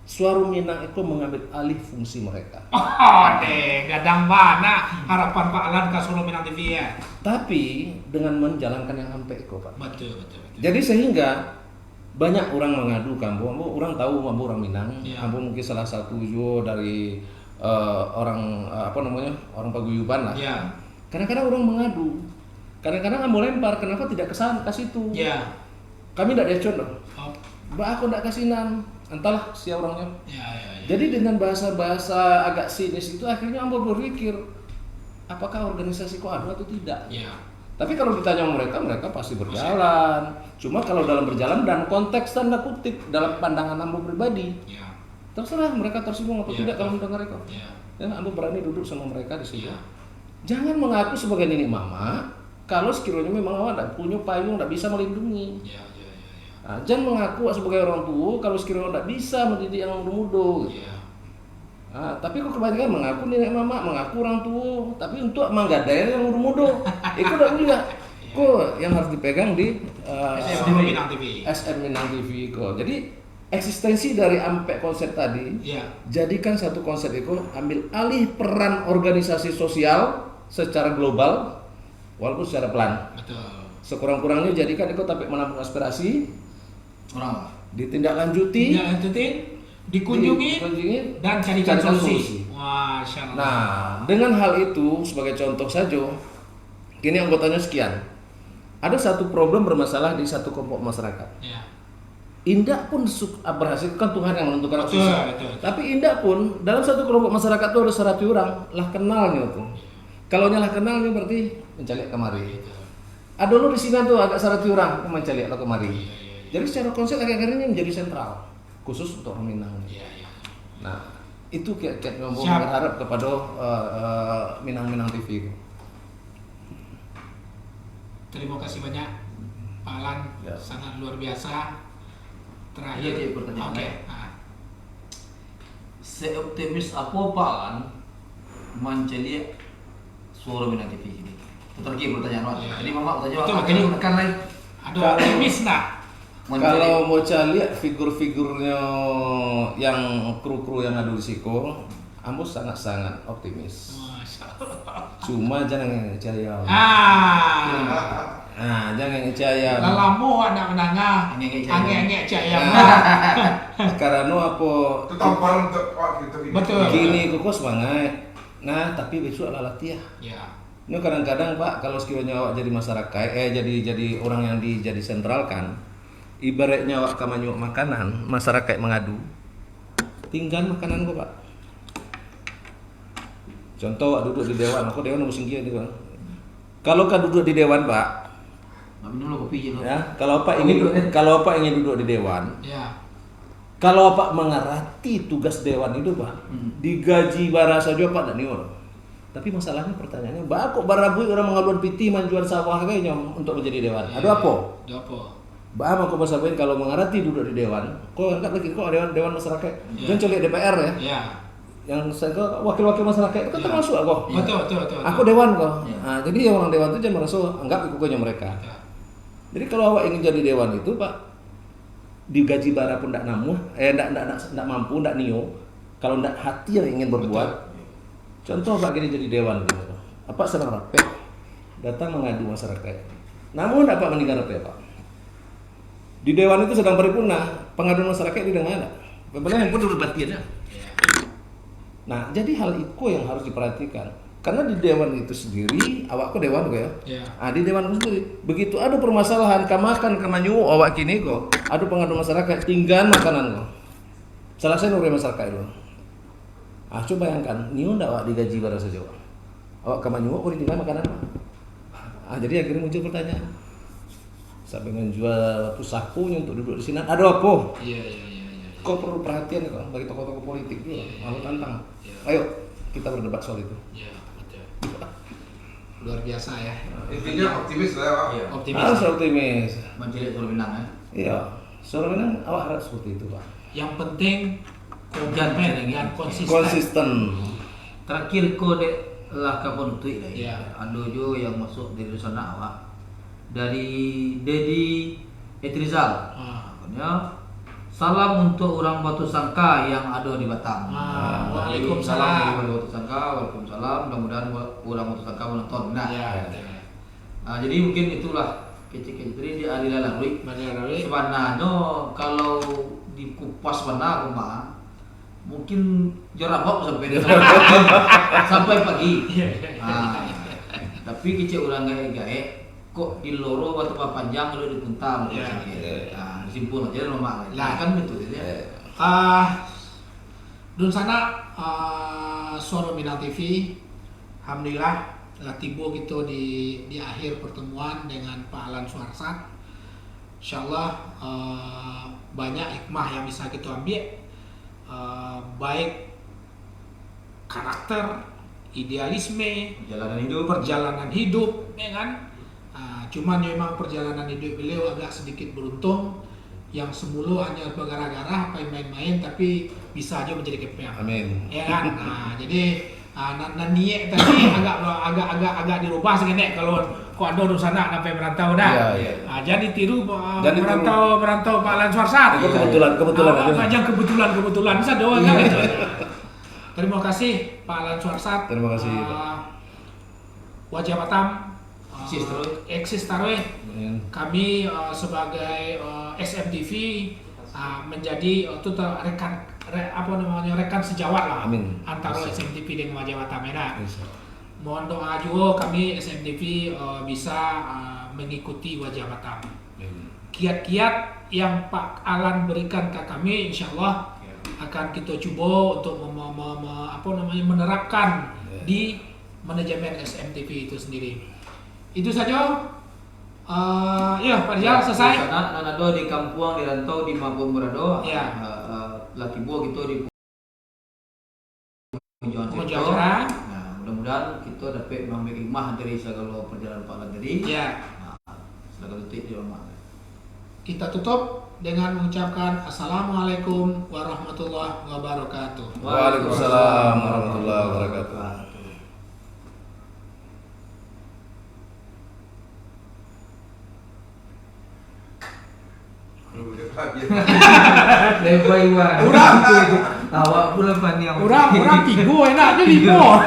Suara Minang itu mengambil alih fungsi mereka. Oh, deh, gadang mana harapan Pak Alan ke Solo Minang TV ya. Tapi dengan menjalankan yang sampai kok Pak. Betul. Jadi sehingga banyak orang mengadu ke Ambo, orang tahu Ambo orang Minang, Ya. Ambo mungkin salah satu juga dari orang orang paguyuban lah. Iya. Kadang-kadang orang mengadu, kadang-kadang Ambo lempar, kenapa tidak kesan ke situ? Iya. Kami tidak decon dong. Oh, Mbak aku tidak kasinan, entahlah si orangnya. iya. Jadi dengan bahasa-bahasa agak sinis itu akhirnya Ambo berpikir, apakah organisasi kok ada atau tidak? Iya. Tapi kalau ditanya mereka pasti berjalan. Cuma kalau dalam berjalan dan konteks tanda kutip dalam pandangan Ambo pribadi, Iya. terserah mereka tersinggung atau Iya. tidak kalau mendengar itu. Iya. Dan Ambo berani duduk sama mereka di situ. Iya. Jangan mengaku sebagai nenek mama kalau sekiranya memang awak tidak punya payung, tidak bisa melindungi. Iya. Nah, jangan mengaku sebagai orang tua kalau sekiranya tidak bisa mendidik yang muda-muda. Iya. Nah, tapi kok kebanyakan mengaku nenek mama, mengaku orang tua, tapi untuk menggadai yang muda-muda, itu tidak juga. Kok yang harus dipegang di Solo Minang TV. SM Minang TV kok. Jadi eksistensi dari ampe konsep tadi, Iya. jadikan satu konsep itu ambil alih peran organisasi sosial secara global, walaupun secara pelan. Betul. Sekurang-kurangnya jadikan itu tapi menampung aspirasi, Orang. ditindaklanjuti, Lanjutin, dikunjungi dan carikan solusi. Masya Allah. Nah, dengan hal itu sebagai contoh saja, kini anggotanya sekian. ada satu problem bermasalah di satu kelompok masyarakat. Ya. Indah pun berhasil, kan Tuhan yang menentukan Betul, susah. betul. Tapi Indah pun dalam satu kelompok masyarakat itu ada 100 orang lah kenalnya tuh. Kalau nyalah kenalnya berarti mencalik kemari. Ada lo di sini tuh agak 100 orang mencalik lo kemari. Jadi secara konsep akhir-akhir ini menjadi sentral khusus untuk orang Minang. Iya, iya. Nah itu kiat-kiat yang Siap. berharap kepada Minang-Minang TV. Terima kasih banyak Pak Alan, Ya. sangat luar biasa. Terakhir, Iya, pertanyaan oke. lain. Ah. Seoptimis apa Pak Alan mencari suara Minang TV ini? Terakhir pertanyaan Pak. Iya. Jadi Mama tanya Betul, Pak, betul. ini menekan lain. Ada optimis nak? Kalau mau lihat figur-figurnya yang kru-kru yang ada di Siko, Amos sangat-sangat optimis. Masya Allah. Cuma jangan percaya. Ah, Jangan percaya. lalamu anak menangah, Angek-angek caya. angek-angek caya. Karena apa? Itu tamparan untuk kita ini. Betul. Gini kuku semangat. Nah, tapi besok lah latihan. Ya, Ini kadang-kadang Pak, kalau sekiranya awak jadi masyarakat, jadi orang yang jadi sentralkan, ibaratnya awak kamanyuk makanan, masyarakat mengadu, tinggal makanan gua Pak. Contoh awak duduk di dewan, aku dewan musim dia gitu. Kalau kau duduk di dewan Pak, Minum lo kopi je lo. ya, kalau apa ingin duduk di dewan, ya. kalau apa mengerti tugas dewan itu Pak, digaji bara saja Pak dan nior. Tapi masalahnya pertanyaannya, Mbak kok barabui orang mengaluan piti manjuan sawah kayaknya untuk menjadi dewan. Ada apa? Ada apa? Mbak mau kau basahin kalau mengerti duduk di dewan, kau angkat lagi kok dewan masyarakat. Ya. Jangan colek DPR ya. Ya. Yang saya wakil-wakil masyarakat itu kan Ya. termasuk aku. Betul. Aku dewan kok. Ya. Nah, jadi orang dewan itu jangan merasa anggap ikutannya mereka. Ya. Jadi kalau awak ingin jadi dewan itu Pak, digaji bara pun tidak tidak mampu, tidak nio. Kalau tidak hati yang ingin berbuat, contoh Pak gini jadi dewan gitu. Apa sedang rapi, datang mengadu masyarakat. Namun apa meninggal rapi Pak? Di dewan itu sedang paripurna, pengaduan masyarakat didengar ada. Benar pun dulu batin ya. Nah, jadi hal itu yang harus diperhatikan. Karena di dewan itu sendiri, awakku dewan kok ya. Ya. Di dewan itu sendiri, begitu ada permasalahan kamakan kamanyu awak kini kok, ada pengaduan masyarakat tinggal makanan kok. Salah saya nurut masyarakat itu. Coba bayangkan, niu ndak awak digaji pada saja. Awak kamanyu kok ditinggal makanan. Jadi akhirnya muncul pertanyaan. Sampai menjual pusakunya untuk duduk di sini. Ada apa? Iya. Kau perlu perhatian kok bagi tokoh-tokoh politik juga. Aku tantang. Ya. Ayo kita berdebat soal itu. Ya, betul. Luar biasa ya. Intinya optimis lah ya, Pak. Iya. Optimis. Harus optimis. Mencari suara Minang ya. Iya. Suara Minang awak harus seperti itu Pak. Yang penting komitmen dan konsisten. Konsisten. Terakhir kode lah kapan tu lah. Ya. Ada jo yang masuk dari sana awak. Dari Dedi Etrizal. Makanya salam untuk orang Batu Sangka yang ada di Batam. Waalaikumsalam. Salam dari Batu Sangka, waalaikumsalam. Mudah-mudahan orang Batu Sangka menonton. Nah, Ya. jadi mungkin itulah kecil-kecil tadi di Adila Larui. Benar. Sebenarnya kalau dikupas benar rumah, mungkin jorabok sampai sampai pagi. Tapi kecil orang gae-gae kok di loro batu panjang udah dipuntam Ya. Simpul aja rumah Lah. kan gitu ya. Dun sana Suara Minang TV, alhamdulillah tiba gitu di akhir pertemuan dengan Pak Alan Suharsat. Insyaallah banyak hikmah yang bisa kita ambil, baik karakter, idealisme, perjalanan hidup, ya kan? Cuman memang perjalanan hidup beliau agak sedikit beruntung, yang semula hanya bergara-gara, main-main, tapi bisa aja menjadi kepeang. Amin. Ya kan? Jadi niat tadi agak dirubah sekenek kalau kok ada di sana sampai merantau dah. Iya. Jadi tiru Jadi merantau Pak Alan Suharsat. Itu kebetulan aja. Aja kebetulan bisa doang kan. Terima kasih Pak Alan Suharsat. Terima kasih, Wajah Batam. Eksis Tarweh. Amin. Kami sebagai SMTV menjadi rekan sejawat lah. Amin. Antara Bisa. SMTV dengan Wajah Batam ya. Bisa. Mohon doa juga kami SMTV bisa mengikuti wajah Batam. Hmm. Kiat-kiat yang Pak Alan berikan ke kami, insya Allah akan kita coba untuk menerapkan di manajemen SMTV itu sendiri. Itu saja. Ya, Pak Rizal selesai. Nanado di kampung, di rantau, di Mapun Berado. Ya. Laki buah gitu di Pengunjung acara. Nah, mudah-mudahan kita dapat mengambil hikmah dari segala perjalanan Pak Alan tadi. Ya. Segala titik di rumah. Kita tutup dengan mengucapkan Assalamualaikum warahmatullahi wabarakatuh. Waalaikumsalam warahmatullahi wabarakatuh. Lebar Iwan. Urang. Awak pula pandai. Orang tiga enaknya lima.